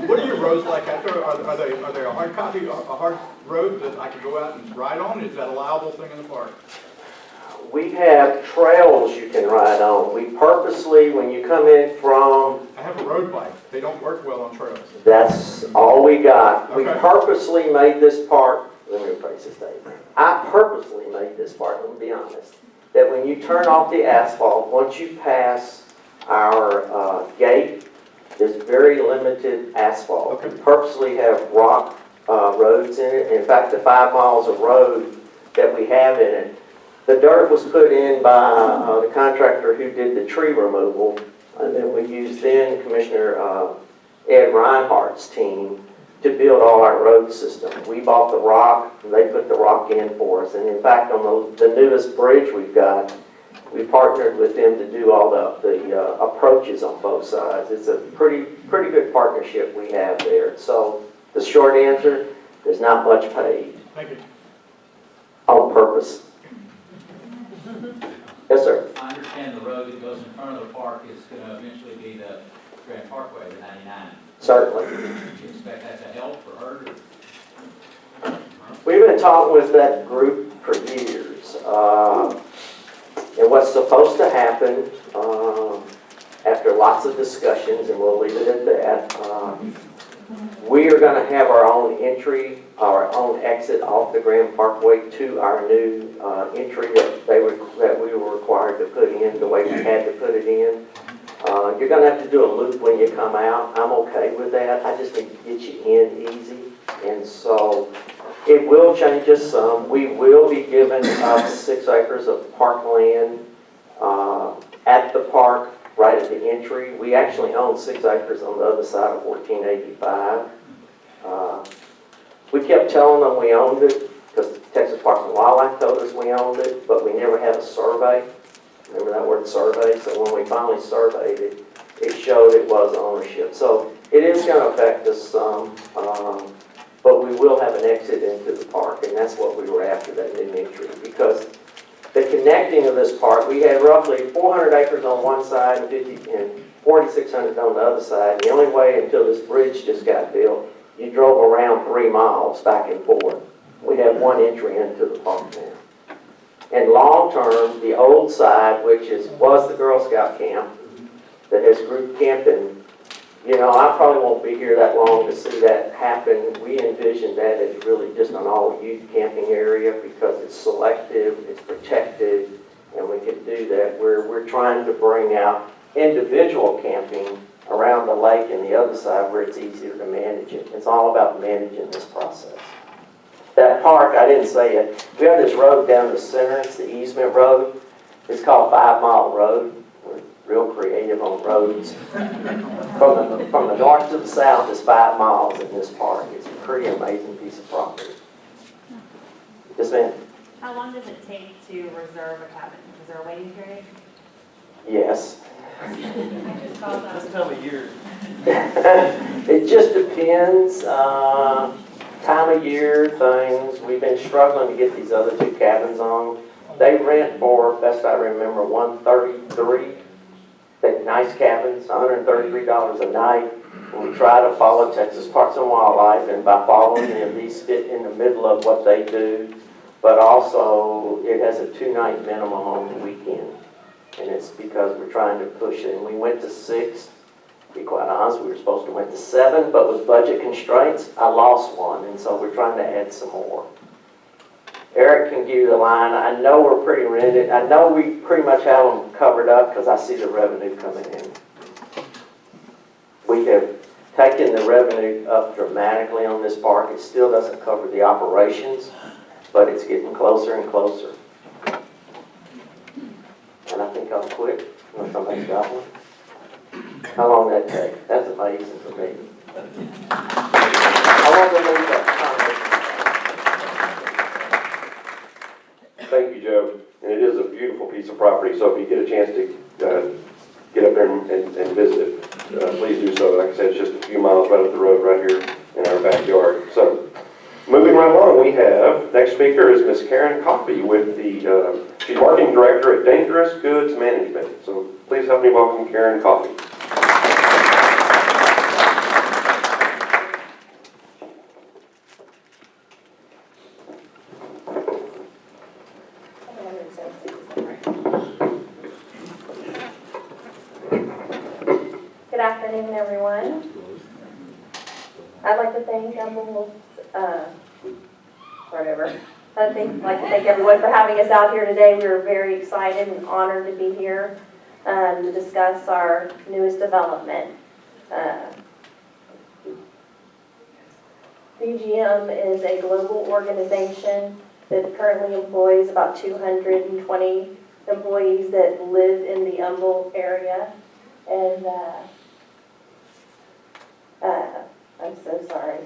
Speaker 7: What are your roads like out there? Are they a hard road that I can go out and ride on? Is that a allowable thing in the park?
Speaker 6: We have trails you can ride on. We purposely, when you come in from...
Speaker 7: I have a road bike. They don't work well on trails.
Speaker 6: That's all we got.
Speaker 7: Okay.
Speaker 6: We purposely made this park... Let me rephrase this statement. I purposely made this park, let me be honest, that when you turn off the asphalt, once you pass our gate, there's very limited asphalt.
Speaker 7: Okay.
Speaker 6: We purposely have rock roads in it. In fact, the 5 miles of road that we have in it, the dirt was put in by the contractor who did the tree removal, and then we used then Commissioner Ed Reinhardt's team to build all our road system. We bought the rock, and they put the rock in for us. And in fact, on the newest bridge we've got, we partnered with them to do all the approaches on both sides. It's a pretty good partnership we have there. So the short answer, there's not much paid.
Speaker 7: Thank you.
Speaker 6: On purpose. Yes, sir.
Speaker 8: I understand the road that goes in front of the park is going to eventually be the Grand Parkway, the 99.
Speaker 6: Certainly.
Speaker 8: Do you expect that to help or hurt?
Speaker 6: We've been talking with that group for years. And what's supposed to happen, after lots of discussions, and we'll leave it at that, we are going to have our own entry, our own exit off the Grand Parkway to our new entry that we were required to put in the way we had to put it in. You're going to have to do a loop when you come out. I'm okay with that. I just need to get you in easy. And so it will change us some. We will be given 6 acres of parkland at the park right at the entry. We actually own 6 acres on the other side of 1485. We kept telling them we owned it because Texas Parks and Wildlife told us we owned it, but we never had a survey. Remember that word survey? So when we finally surveyed it, it showed it was ownership. So it is going to affect us some, but that's what we were after, that new entry. Because the connecting of this park, we had roughly 400 acres on one side and 4,600 on the other side. The only way until this bridge just got built, you drove around 3 miles back and forth. We have one entry into the park now. And long-term, the old side, which was the Girl Scout camp, that has group camping, you know, I probably won't be here that long to see that happen. We envision that as really just an all-youth camping area because it's selective, it's protected, and we can do that. We're trying to bring out individual camping around the lake and the other side where it's easier to manage it. It's all about managing this process. That park, I didn't say it, we have this road down the center, it's the easement road. It's called 5 Mile Road. We're real creative on roads. From the north to the south is 5 miles in this park. It's a pretty amazing piece of property. Yes, ma'am?
Speaker 9: How long does it take to reserve a cabin? Is there a waiting period?
Speaker 6: Yes.
Speaker 9: It's called,
Speaker 7: This time of year.
Speaker 6: It just depends, time of year, things. We've been struggling to get these other 2 cabins on. They rent for, best I remember, $133. They're nice cabins, $133 a night. We try to follow Texas Parks and Wildlife, and by following them, these fit in the middle of what they do. But also, it has a 2-night minimum on the weekend. And it's because we're trying to push it. And we went to 6. To be quite honest, we were supposed to went to 7, but with budget constraints, I lost one. And so we're trying to add some more. Eric can give you the line. I know we're pretty rented. I know we pretty much have them covered up because I see the revenue coming in. We have taken the revenue up dramatically on this park. It still doesn't cover the operations, but it's getting closer and closer. And I think I'll quit unless somebody's got one. How long that take? That's amazing for me. I want to leave that
Speaker 1: Thank you, Joe. And it is a beautiful piece of property, so if you get a chance to get up there and visit it, please do so. Like I said, it's just a few miles right up the road right here in our backyard. So, moving right along, we have, next speaker is Miss Karen Coffey with the, she's marketing director at Dangerous Goods Management. So please help me welcome Karen Coffey.
Speaker 10: Good afternoon, everyone. I'd like to thank Humble, whatever. I'd like to thank everyone for having us out here today. We are very excited and honored to be here to discuss our newest development. BGM is a global organization that currently employs about 220 employees that live in the Humble area. And I'm so sorry.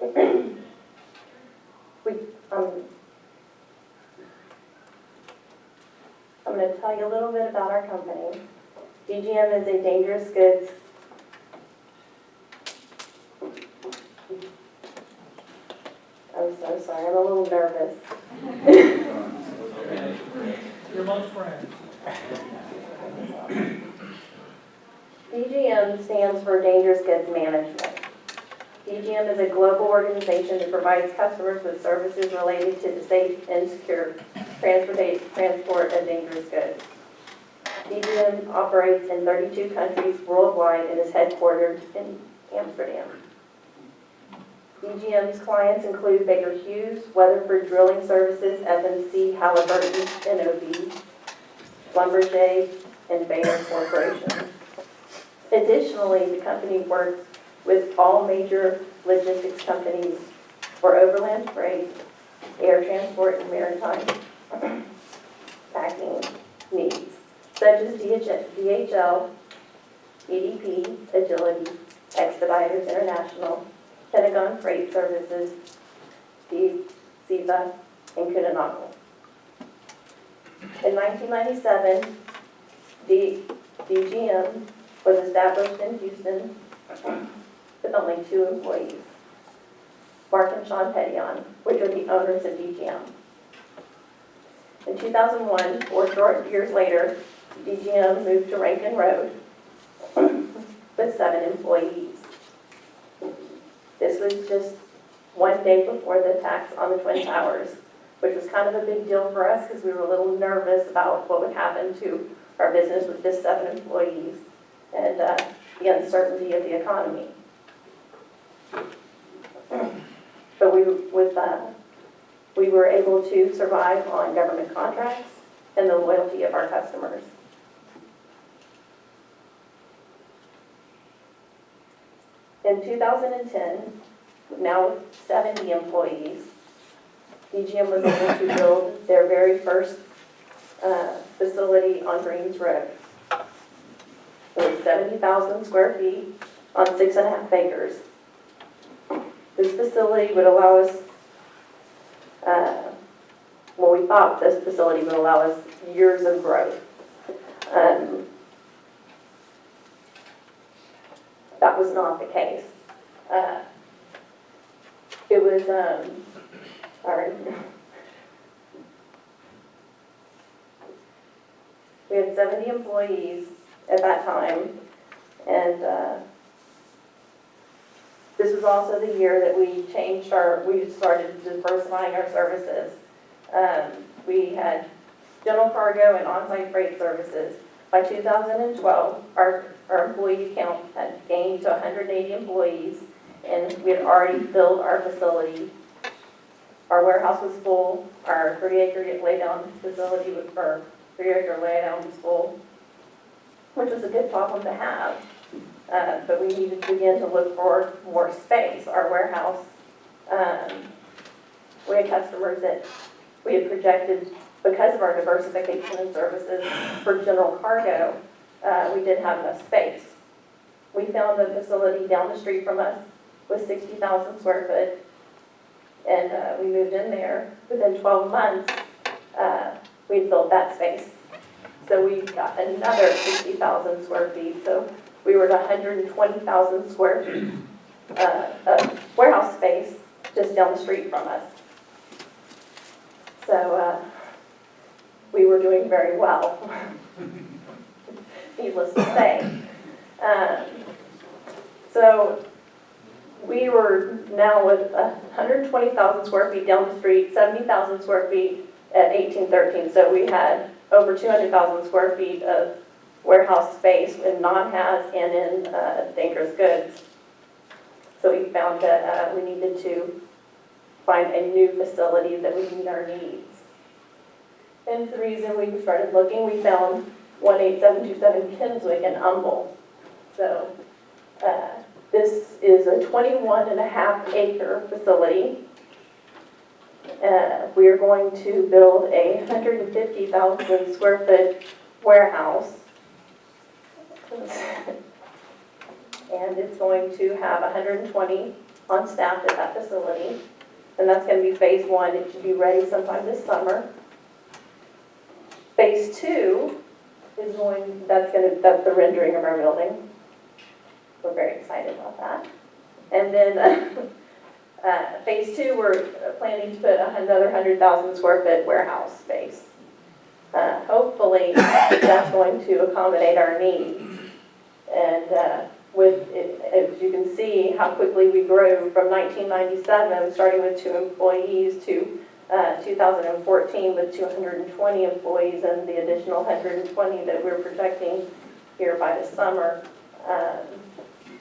Speaker 10: I'm going to tell you a little bit about our company. BGM is a dangerous goods. I'm so sorry, I'm a little nervous.
Speaker 3: You're amongst friends.
Speaker 10: BGM stands for Dangerous Goods Management. BGM is a global organization that provides customers with services related to the safe and secure transport of dangerous goods. BGM operates in 32 countries worldwide and is headquartered in Amsterdam. BGM's clients include Baker Hughes, Weatherford Drilling Services, FMC, Halliburton, NOV, Schlumberger, and Bayer Corporation. Additionally, the company works with all major logistics companies for overland freight, air transport, and maritime packing needs, such as DHL, EDP, Agility, Expeditors International, Pentagon Freight Services, SIVA, and Kunanagal. In 1997, DGM was established in Houston with only 2 employees. Mark and Sean Pettion, which are the owners of DGM. In 2001, 4 short years later, DGM moved to Rankin Road with 7 employees. This was just one day before the attacks on the Twin Towers, which was kind of a big deal for us because we were a little nervous about what would happen to our business with just 7 employees and the uncertainty of the economy. But we were able to survive on government contracts and the loyalty of our customers. In 2010, now with 70 employees, DGM was able to build their very first facility on Greens Road. It was 70,000 square feet on 6.5 acres. This facility would allow us, we thought this facility would allow us years of growth. That was not the case. It was, sorry. We had 70 employees at that time, and this was also the year that we started diversifying our services. We had general cargo and on-site freight services. By 2012, our employee count had gained to 180 employees, and we had already filled our facility. Our warehouse was full. Our 3-acre laydown facility was, or 3-acre laydown was full, which was a good problem to have. But we needed to begin to look for more space. Our warehouse, we had customers that we had projected, because of our diversification in services for general cargo, we didn't have enough space. We found a facility down the street from us with 60,000 square foot, and we moved in there. Within 12 months, we filled that space. So we got another 60,000 square feet. So we were at 120,000 square feet of warehouse space just down the street from us. So we were doing very well, needless to say. So we were now with 120,000 square feet down the street, 70,000 square feet at 1813. So we had over 200,000 square feet of warehouse space in non-haz and in dangerous goods. So we found that we needed to find a new facility that would meet our needs. And the reason we started looking, we found 18727 Kinswick in Humble. So this is a 21.5 acre facility. We are going to build a 150,000 square foot warehouse. And it's going to have 120 on staff at that facility. And that's going to be phase 1. It should be ready sometime this summer. Phase 2 is that's the rendering of our building. We're very excited about that. And then phase 2, we're planning to put another 100,000 square foot warehouse space. Hopefully that's going to accommodate our needs. And with it, as you can see how quickly we grew from 1997, starting with 2 employees, to 2014 with 220 employees and the additional 120 that we're projecting here by the summer.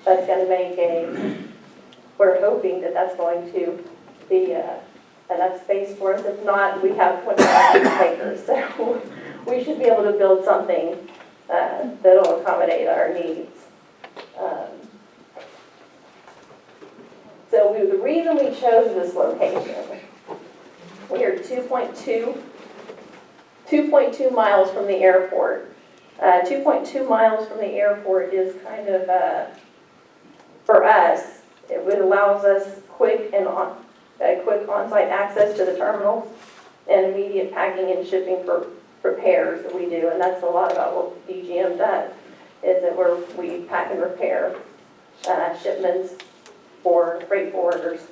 Speaker 10: That's going to make we're hoping that that's going to be enough space for us. If not, we have 25 acres, so we should be able to build something that'll accommodate our needs. So the reason we chose this location, we are 2.2 miles from the airport. 2.2 miles from the airport is kind of, for us, it would allows us quick on-site access to the terminals and immediate packing and shipping for repairs that we do. And that's a lot about what DGM does, is that we pack and repair shipments for freight forwarders.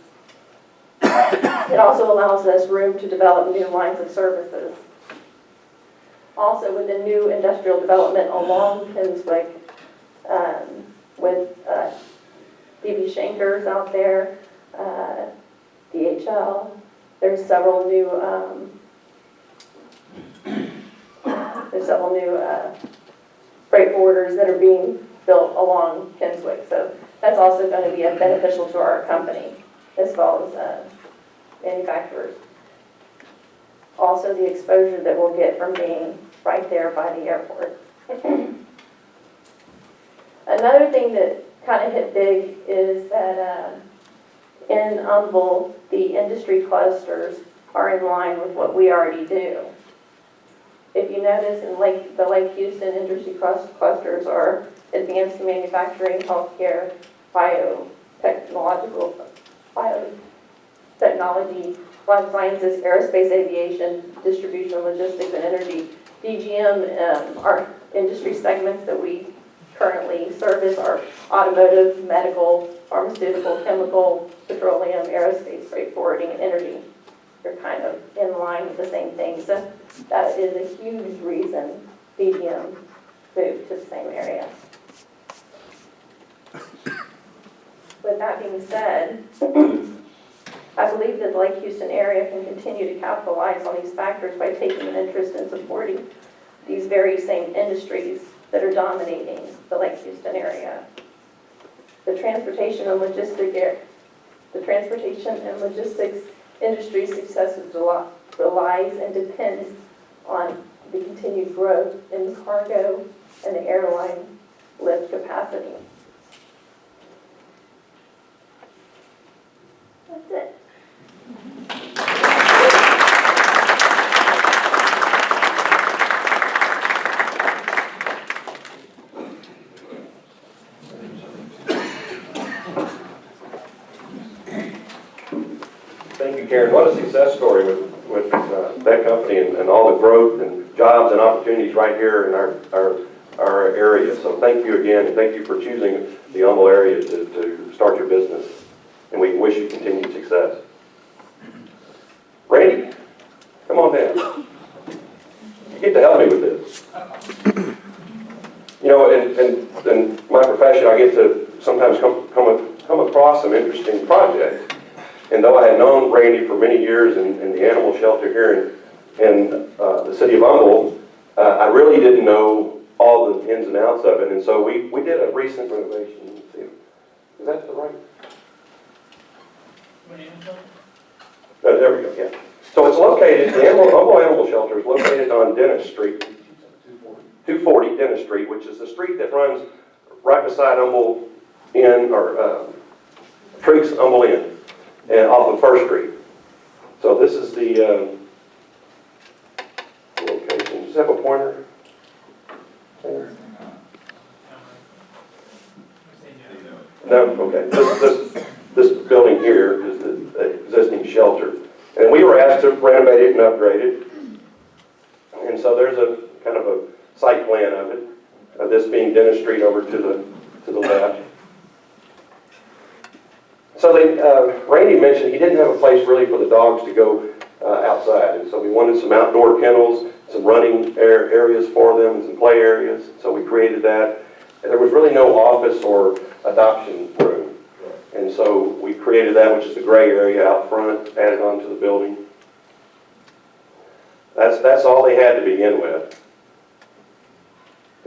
Speaker 10: It also allows us room to develop new lines of services. Also, with the new industrial development along Kinswick, with DB Shankers out there, DHL, there's several new freight forwarders that are being built along Kinswick. So that's also going to be beneficial to our company as well as manufacturers. Also, the exposure that we'll get from being right there by the airport. Another thing that kind of hit big is that in Humble, the industry clusters are in line with what we already do. If you notice, in the Lake Houston industry clusters are advanced manufacturing, healthcare, biotechnology, life sciences, aerospace, aviation, distribution, logistics, and energy. DGM, our industry segments that we currently service are automotive, medical, pharmaceutical, chemical, petroleum, aerospace, freight forwarding, and energy. They're kind of in line with the same thing. So that is a huge reason DGM moved to the same area. With that being said, I believe that the Lake Houston area can continue to capitalize on these factors by taking an interest in supporting these very same industries that are dominating the Lake Houston area. The transportation and logistics industry success relies and depends on the continued growth in the cargo and the airline lift capacity. That's it.
Speaker 1: Thank you, Karen. What a success story with that company and all the growth and jobs and opportunities right here in our area. So thank you again, and thank you for choosing the Humble area to start your business. And we wish you continued success. Randy, come on down. You get to help me with this. You know, in my profession, I get to sometimes come across some interesting projects. And though I had known Randy for many years in the animal shelter here in the city of Humble, I really didn't know all the ins and outs of it. And so we did a recent renovation. Let's see. Is that the right? There we go, yeah. So it's located, the Humble Animal Shelter is located on Dennis Street, 240 Dennis Street, which is the street that runs right beside Humble Inn, or Treeks Humble Inn, and off of First Street. So this is the location. Does it have a pointer? No, okay. This building here is the existing shelter. And we were asked to renovate it and upgrade it. And so there's a kind of a site plan of it, this being Dennis Street over to the left. So Randy mentioned he didn't have a place really for the dogs to go outside. And so we wanted some outdoor kennels, some running areas for them, and some play areas. So we created that. And there was really no office or adoption room. And so we created that, which is the gray area out front, added onto the building. That's all they had to begin with.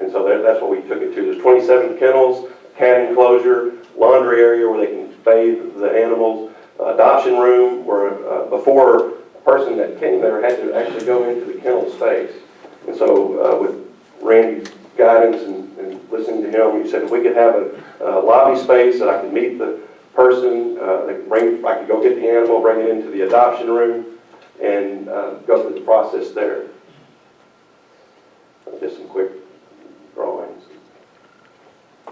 Speaker 1: And so that's what we took it to. There's 27 kennels, cat enclosure, laundry area where they can bathe the animals, adoption room where before a person that came there had to actually go into the kennel space. And so with Randy's guidance and listening to him, he said if we could have a lobby space that I could meet the person, I could go get the animal, bring it into the adoption room, and go through the process there. Just some quick drawings.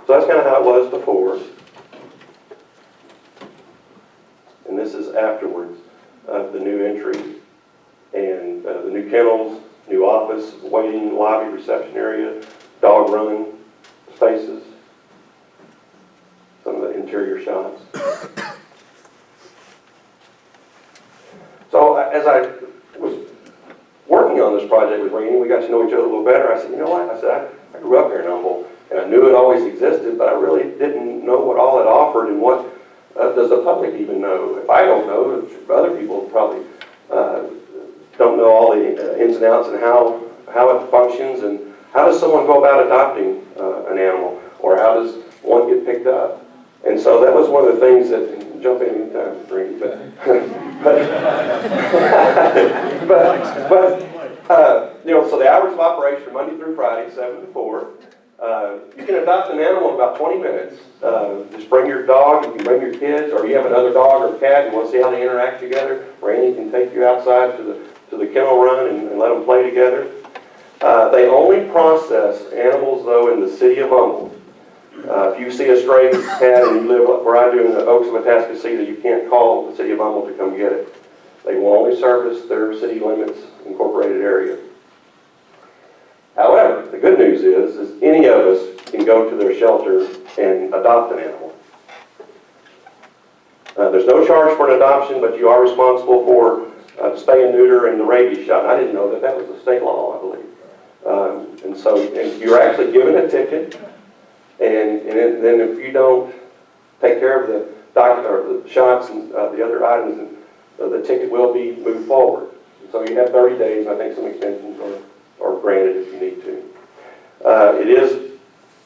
Speaker 1: So that's kind of how it was before. And this is afterwards of the new entry and the new kennels, new office, waiting lobby, reception area, dog run spaces, some of the interior shots. as I was working on this project with Randy, we got to know each other a little better. I said, you know what? I said, I grew up here in Humble, and I knew it always existed, but I really didn't know what all it offered and what does the public even know. If I don't know, other people probably don't know all the ins and outs and how it functions, and how does someone go about adopting an animal, or how does one get picked up. And so that was one of the things that, jump in anytime, Randy, so the hours of operation are Monday through Friday, 7 to 4. You can adopt an animal in about 20 minutes. Just bring your dog, you can bring your kids, or you have another dog or cat, and want to see how they interact together. Randy can take you outside to the kennel run and let them play together. They only process animals, though, in the city of Humble. If you see a stray cat and you live where I do in the Oaks of Atascocita, you can't call the city of Humble to come get it. They will only service their city limits incorporated area. However, the good news is any of us can go to their shelter and adopt an animal. There's no charge for an adoption, but you are responsible for spay and neuter and the rabies shot. I didn't know that was a state law, I believe. And so you're actually given a ticket. And then if you don't take care of the doctor or the shots and the other items, the ticket will be moved forward. So you have 30 days. I think some extensions are granted if you need to. It is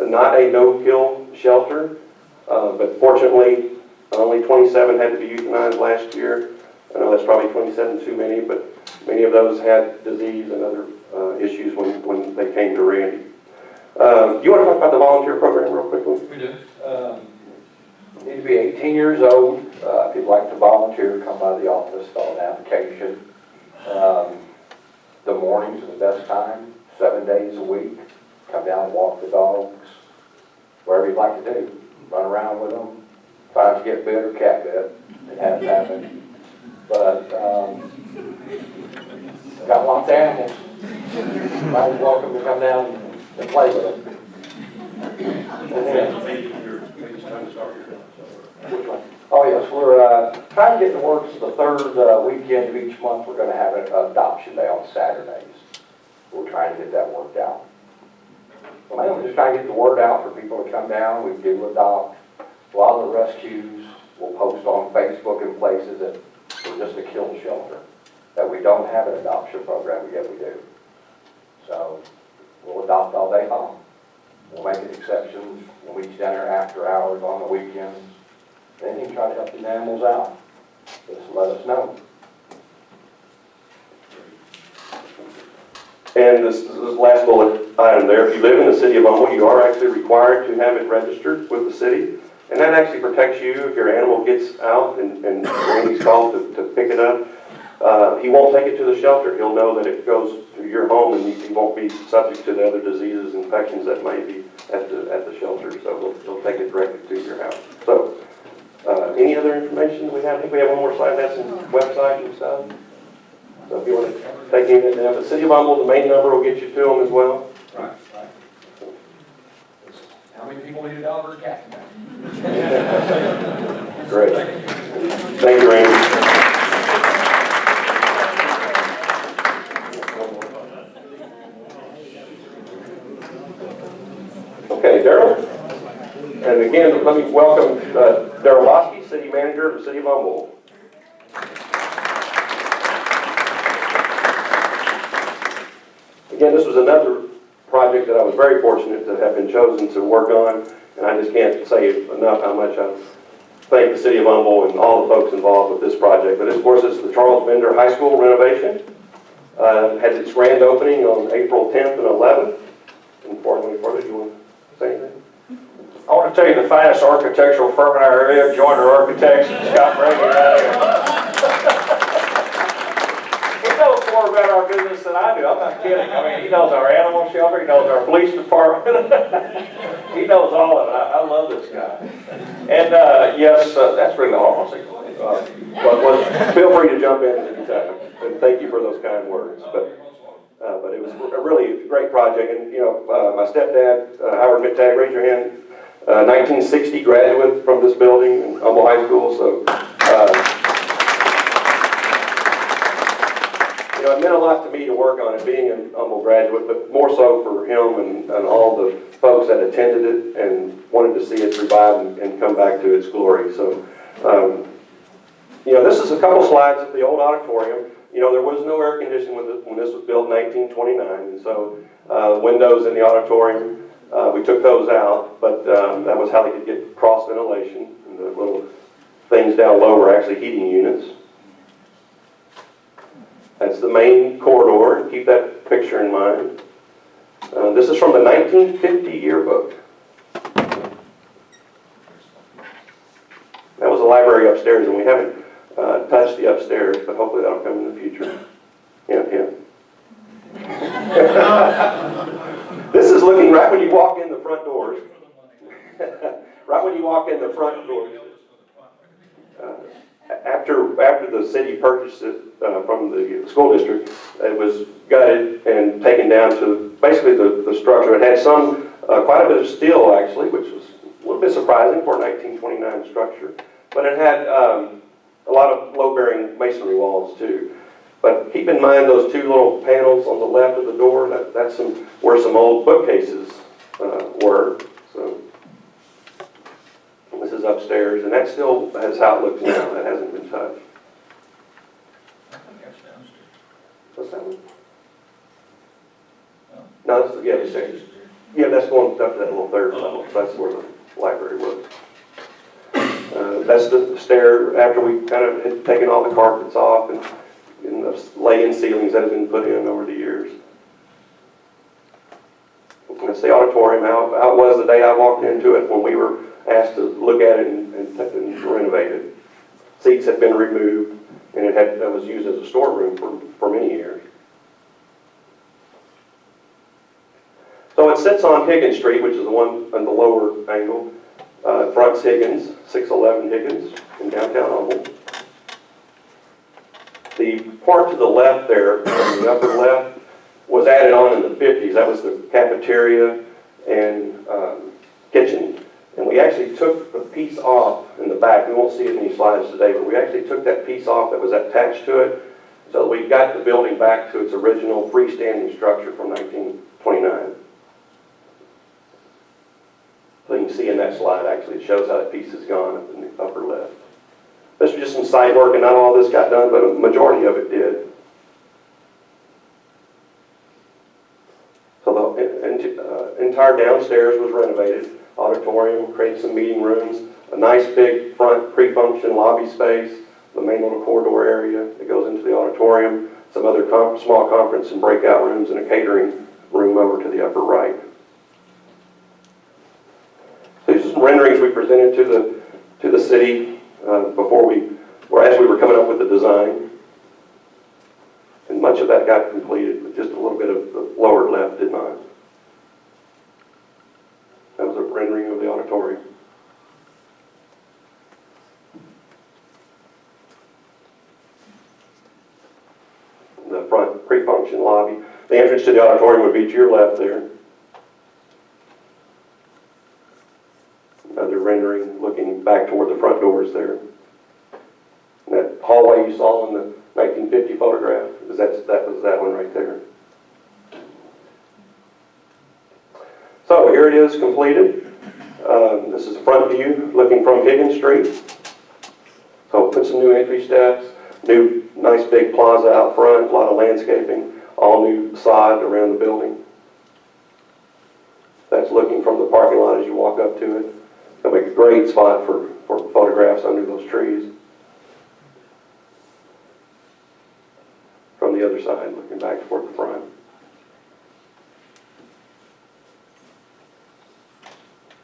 Speaker 1: not a no-kill shelter, but fortunately, only 27 had to be euthanized last year. I know that's probably 27 too many, but many of those had disease and other issues when they came to Randy. Do you want to talk about the volunteer program real quickly?
Speaker 11: We do. Need to be 18 years old. If you'd like to volunteer, come by the office, fill an application. The mornings are the best time, 7 days a week. Come down and walk the dogs, whatever you'd like to do. Run around with them. Try not to get bit or cat bit. It has happened. But got lots of animals. Everybody's welcome to come down and play with them. Oh yes, we're trying to get in the works the third weekend of each month. We're going to have an adoption day on Saturdays. We're trying to get that worked out. Well, we're just trying to get the word out for people to come down. We do adopt. A lot of the rescues we'll post on Facebook and places that we're just a kill shelter, that we don't have an adoption program, yet we do. So we'll adopt all day long. We'll make an exception when we down there after hours on the weekends. Anything to try to help these animals out. Just let us know.
Speaker 1: And this last bullet item there, if you live in the city of Humble, you are actually required to have it registered with the city. And that actually protects you if your animal gets out and Randy's called to pick it up. He won't take it to the shelter. He'll know that it goes to your home, and he won't be subject to the other diseases, infections that may be at the shelter. So he'll take it directly to your house. So any other information we have? I think we have one more slide. That's some website and stuff. So if you want to take any of that, the City of Humble, the main number will get you to them as well.
Speaker 11: Right. How many people need a dog or a cat tonight?
Speaker 1: Great. Thank you, Randy. Okay, Daryl. And again, let me welcome Daryl Bosky, City Manager of the City of Humble. Again, this was another project that I was very fortunate to have been chosen to work on, and I just can't say enough how much I thank the City of Humble and all the folks involved with this project. But of course, this is the Charles Bender High School renovation. Has its grand opening on April 10th and 11th. And before I go any further, do you want to say anything?
Speaker 12: I want to tell you the finest architectural firm in our area, Joiner Architects, Scott Brady. He knows more about our business than I do. I'm not kidding. I mean, he knows our animal shelter. He knows our police department. He knows all of it. I love this guy. And yes, that's really all I'll say.
Speaker 1: But feel free to jump in at any time. And thank you for those kind words. But it was a really great project. And, you know, my stepdad, Howard Mittag, raise your hand, 1960 graduate from this building in Humble High School. So it meant a lot to me to work on it, being a Humble graduate, but more so for him and all the folks that attended it and wanted to see it revive and come back to its glory. So, this is a couple slides of the old auditorium. There was no air conditioning when this was built in 1929, and so windows in the auditorium, we took those out, but that was how they could get cross ventilation, and the little things down low were actually heating units. That's the main corridor, keep that picture in mind. This is from the 1950 yearbook. That was the library upstairs, and we haven't touched the upstairs, but hopefully that'll come in the future. Yeah. This is looking right when you walk in the front doors. Right when you walk in the front doors. After the city purchased it from the school district, it was gutted and taken down to basically the structure. It had quite a bit of steel actually, which was a little bit surprising for a 1929 structure. But it had a lot of load-bearing masonry walls too. But keep in mind those two little panels on the left of the door, that's where some old bookcases were. So this is upstairs, and that still has how it looks now. That hasn't been touched. What's that one? No, that's the upstairs. Yeah, that's going up to that little third level. That's where the library was. That's the stair after we kind of had taken all the carpets off and the lay-in ceilings that have been put in over the years. That's the auditorium, how it was the day I walked into it when we were asked to look at it and renovate it. Seats had been removed, and it was used as a storeroom for many years. So it sits on Higgins Street, which is the one on the lower angle. Front's Higgins, 611 Higgins in downtown Humble. The part to the left there, on the upper left, was added on in the 50s. That was the cafeteria and kitchen. And we actually took the piece off in the back. We won't see it in these slides today, but we actually took that piece off that was attached to it, so that we got the building back to its original freestanding structure from 1929. So you can see in that slide, actually, it shows how that piece is gone up in the upper left. This was just some site work, and not all this got done, but a majority of it did. So the entire downstairs was renovated. Auditorium, created some meeting rooms, a nice big front pre-function lobby space, the main little corridor area that goes into the auditorium, some other small conference and breakout rooms, and a catering room over to the upper right. These are some renderings we presented to the city as we were coming up with the design. And much of that got completed, but just a little bit of the lower left did not. That was a rendering of the auditorium. The front pre-function lobby. The entrance to the auditorium would be to your left there. Another rendering looking back toward the front doors there. And that hallway you saw in the 1950 photograph, that was that one right there. So here it is completed. This is a front view looking from Higgins Street. So put some new entry steps, new nice big plaza out front, a lot of landscaping, all new sod around the building. That's looking from the parking lot as you walk up to it. It'll make a great spot for photographs under those trees. From the other side, looking back toward the front.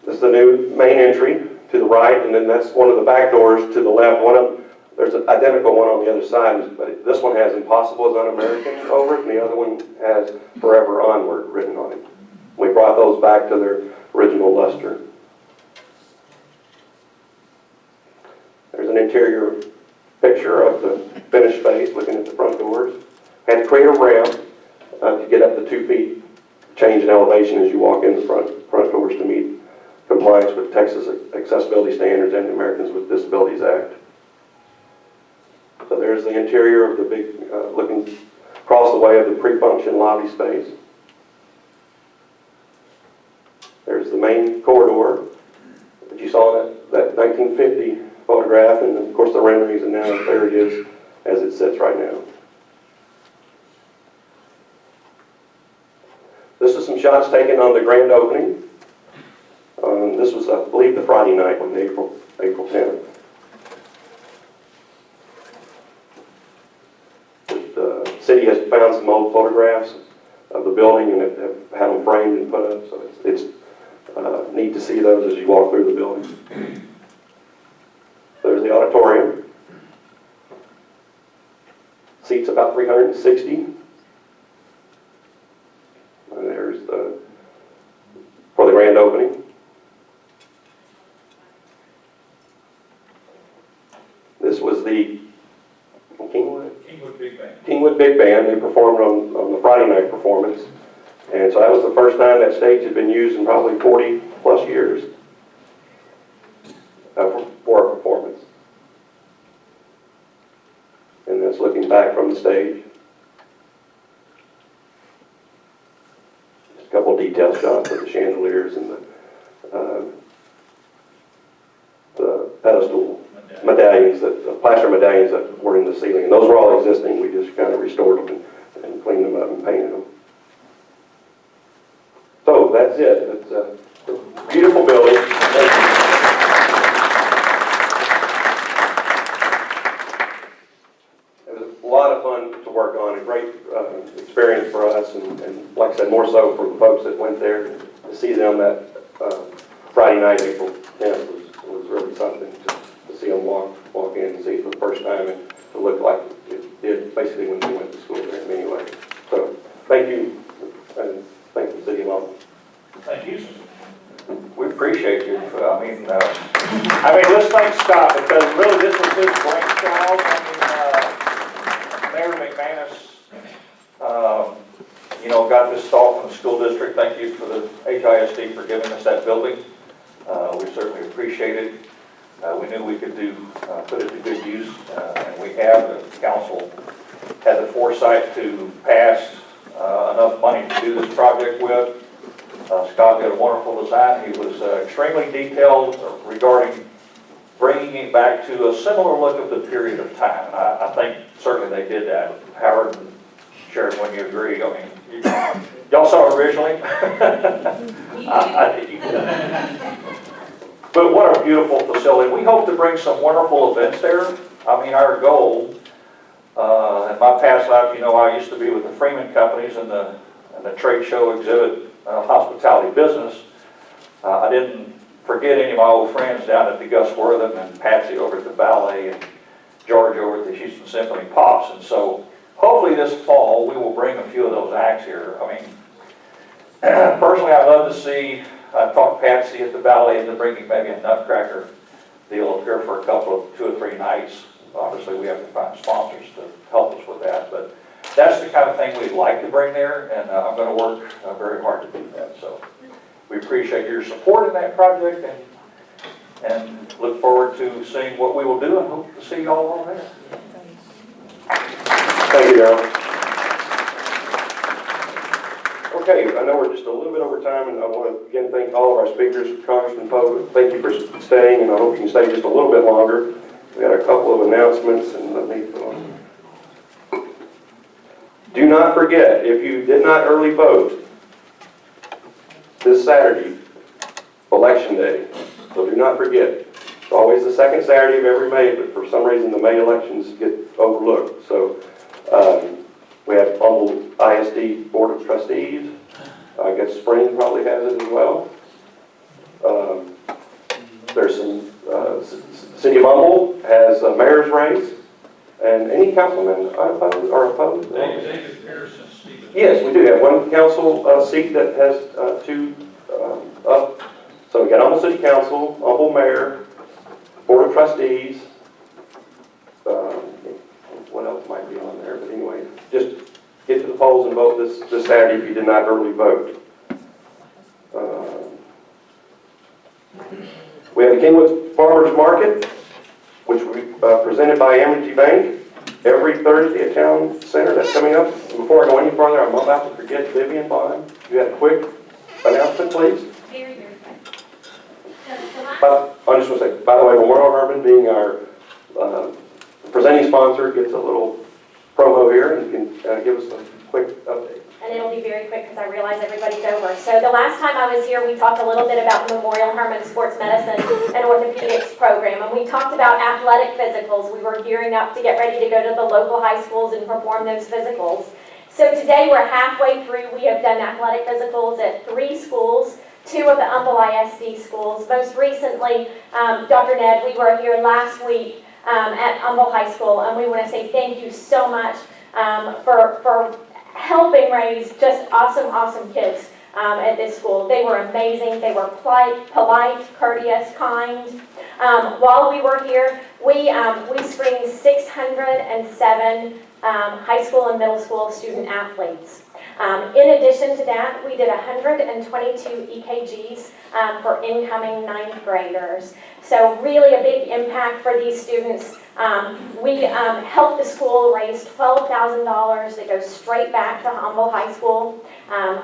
Speaker 1: This is the new main entry to the right, and then that's one of the back doors to the left. There's an identical one on the other side, but this one has "Impossible is Un-American" over it, and the other one has "Forever Onward" written on it. We brought those back to their original luster. There's an interior picture of the finished space, looking at the front doors. Had to create a ramp to get up to 2 feet, change in elevation as you walk in the front doors to meet compliance with Texas accessibility standards and the Americans with Disabilities Act. So there's the interior of the big looking across the way of the pre-function lobby space. There's the main corridor that you saw that 1950 photograph, and of course the renderings, and now there it is as it sits right now. This is some shots taken on the grand opening. This was, I believe, the Friday night on April 10th. The city has found some old photographs of the building and have had them framed and put up, so it's neat to see those as you walk through the building. There's the auditorium. Seats about 360. And there's for the grand opening. This was the Kingwood Big Band. They performed on the Friday night performance. And so that was the first time that stage had been used in probably 40 plus years for a performance. And that's looking back from the stage. Just a couple of detail shots of the chandeliers and the pedestal medallions, the plaster medallions that were in the ceiling. And those were all existing. We just kind of restored them and cleaned them up and painted them. So that's it. It's a beautiful building. It was a lot of fun to work on, a great experience for us, and like I said, more so for the folks that went there. To see them that Friday night, April 10th, was really something to see them walk in and see it for the first time, and to look like it did basically when we went to school there anyway. So thank you, and thank the city of Humble.
Speaker 12: Thank you. We appreciate you. I mean, let's thank Scott, because really this was his brainchild. Mayor McManus, got this thought from the school district. Thank you for the HISD for giving us that building. We certainly appreciate it. We knew we could put it to good use, and we have. The council had the foresight to pass enough money to do this project with. Scott did a wonderful design. He was extremely detailed regarding bringing it back to a similar look of the period of time. I think certainly they did that. Howard and Sharon, when you agree, I mean, y'all saw it originally? I did. But what a beautiful facility. We hope to bring some wonderful events there. I mean, our goal, in my past life, I used to be with the Freeman companies and the trade show exhibit hospitality business. I didn't forget any of my old friends down at the Gus Wortham and Patsy over at the ballet and George over at the Houston Symphony Pops. And so hopefully this fall we will bring a few of those acts here. I mean, personally I'd love to see, I talked to Patsy at the ballet into bringing maybe a Nutcracker deal up here for 2 or 3 nights. Obviously we have to find sponsors to help us with that, but that's the kind of thing we'd like to bring there, and I'm going to work very hard to do that. So we appreciate your support in that project, and look forward to seeing what we will do, and hope to see you all over there.
Speaker 1: Thank you, Darryl. Okay, I know we're just a little bit over time, and I want to again thank all of our speakers. Congressman Pogue, thank you for staying, and I hope you can stay just a little bit longer. We got a couple of announcements, and let me do not forget, if you did not early vote this Saturday, Election Day, so do not forget. It's always the second Saturday of every May, but for some reason the May elections get overlooked. So we have Humble ISD Board of Trustees. I guess Spring probably has it as well. There's some, City of Humble has a mayor's race. And any councilman are opposed? Yes, we do have one council seat that has 2 up. So we got Humble City Council, Humble Mayor, Board of Trustees. What else might be on there? But anyway, just get to the polls and vote this Saturday if you did not early vote. We have the Kingwood Farmers Market, which will be presented by Amity Bank. every Thursday at Town Center. That's coming up. And before I go any farther, I'm about to forget Vivian Bond. You have a quick announcement, please?
Speaker 9: Very, very quick.
Speaker 1: I just want to say, by the way, Memorial Herman being our presenting sponsor gets a little promo here and can give us a quick update.
Speaker 13: And it'll be very quick because I realize everybody's over. So the last time I was here, we talked a little bit about the Memorial Hermann Sports Medicine and Orthopedics program. And we talked about athletic physicals. We were gearing up to get ready to go to the local high schools and perform those physicals. So today we're halfway through. We have done athletic physicals at 3 schools, 2 of the Humble ISD schools. Most recently, Dr. Ned, we were here last week at Humble High School, and we want to say thank you so much for helping raise just awesome kids at this school. They were amazing. They were polite, courteous, kind. While we were here, we screened 607 high school and middle school student athletes. In addition to that, we did 122 EKGs for incoming 9th graders. So really a big impact for these students. We helped the school raise $12,000 that goes straight back to Humble High School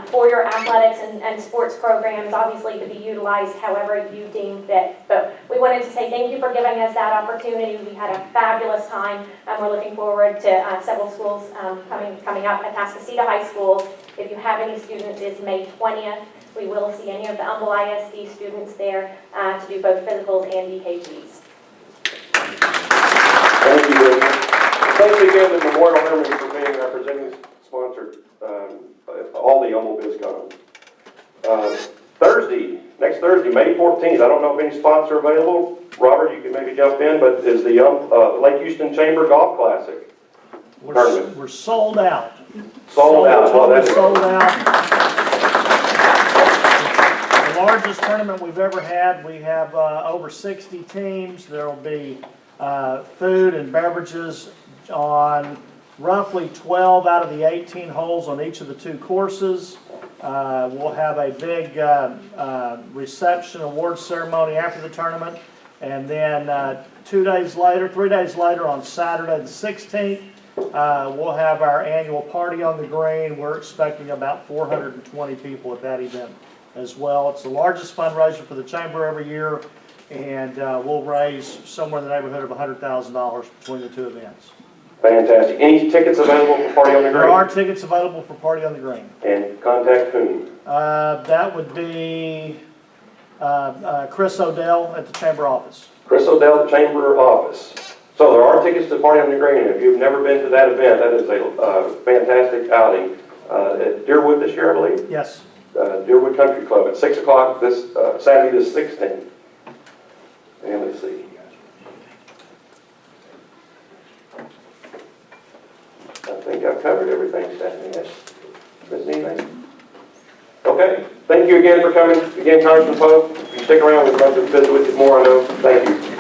Speaker 13: for your athletics and sports programs, obviously to be utilized however you deem fit. But we wanted to say thank you for giving us that opportunity. We had a fabulous time, and we're looking forward to several schools coming up. Atascocita High School, if you have any students, is May 20th. We will see any of the Humble ISD students there to do both physicals and EKGs.
Speaker 1: Thank you, Vivian. Thanks again to Memorial Herman for being our presenting sponsor, all the Humble Bizcom. Next Thursday, May 14th, I don't know if any spots are available. Robert, you can maybe jump in, but is the Lake Houston Chamber Golf Classic tournament.
Speaker 3: We're sold out.
Speaker 1: Sold out. Well, that's
Speaker 3: Sold out. The largest tournament we've ever had. We have over 60 teams. There will be food and beverages on roughly 12 out of the 18 holes on each of the 2 courses. We'll have a big reception award ceremony after the tournament. And then 3 days later on Saturday the 16th, we'll have our annual party on the green. We're expecting about 420 people at that event as well. It's the largest fundraiser for the Chamber every year, and we'll raise somewhere in the neighborhood of $100,000 between the 2 events.
Speaker 1: fantastic. Any tickets available for Party on the Green?
Speaker 3: There are tickets available for Party on the Green.
Speaker 1: And contact whom?
Speaker 3: That would be Chris Odell at the Chamber office.
Speaker 1: Chris Odell at the Chamber office. So there are tickets to Party on the Green, and if you've never been to that event, that is a fantastic outing. At Deerwood this year, I believe?
Speaker 3: Yes.
Speaker 1: Deerwood Country Club at 6 o'clock this Saturday the 16th. And let's see. I think I've covered everything, Stephanie. Yes. Missed anything? Okay. Thank you again for coming. Again, Congressman Pope, if you stick around, we'd love to visit with you more, I know. Thank you.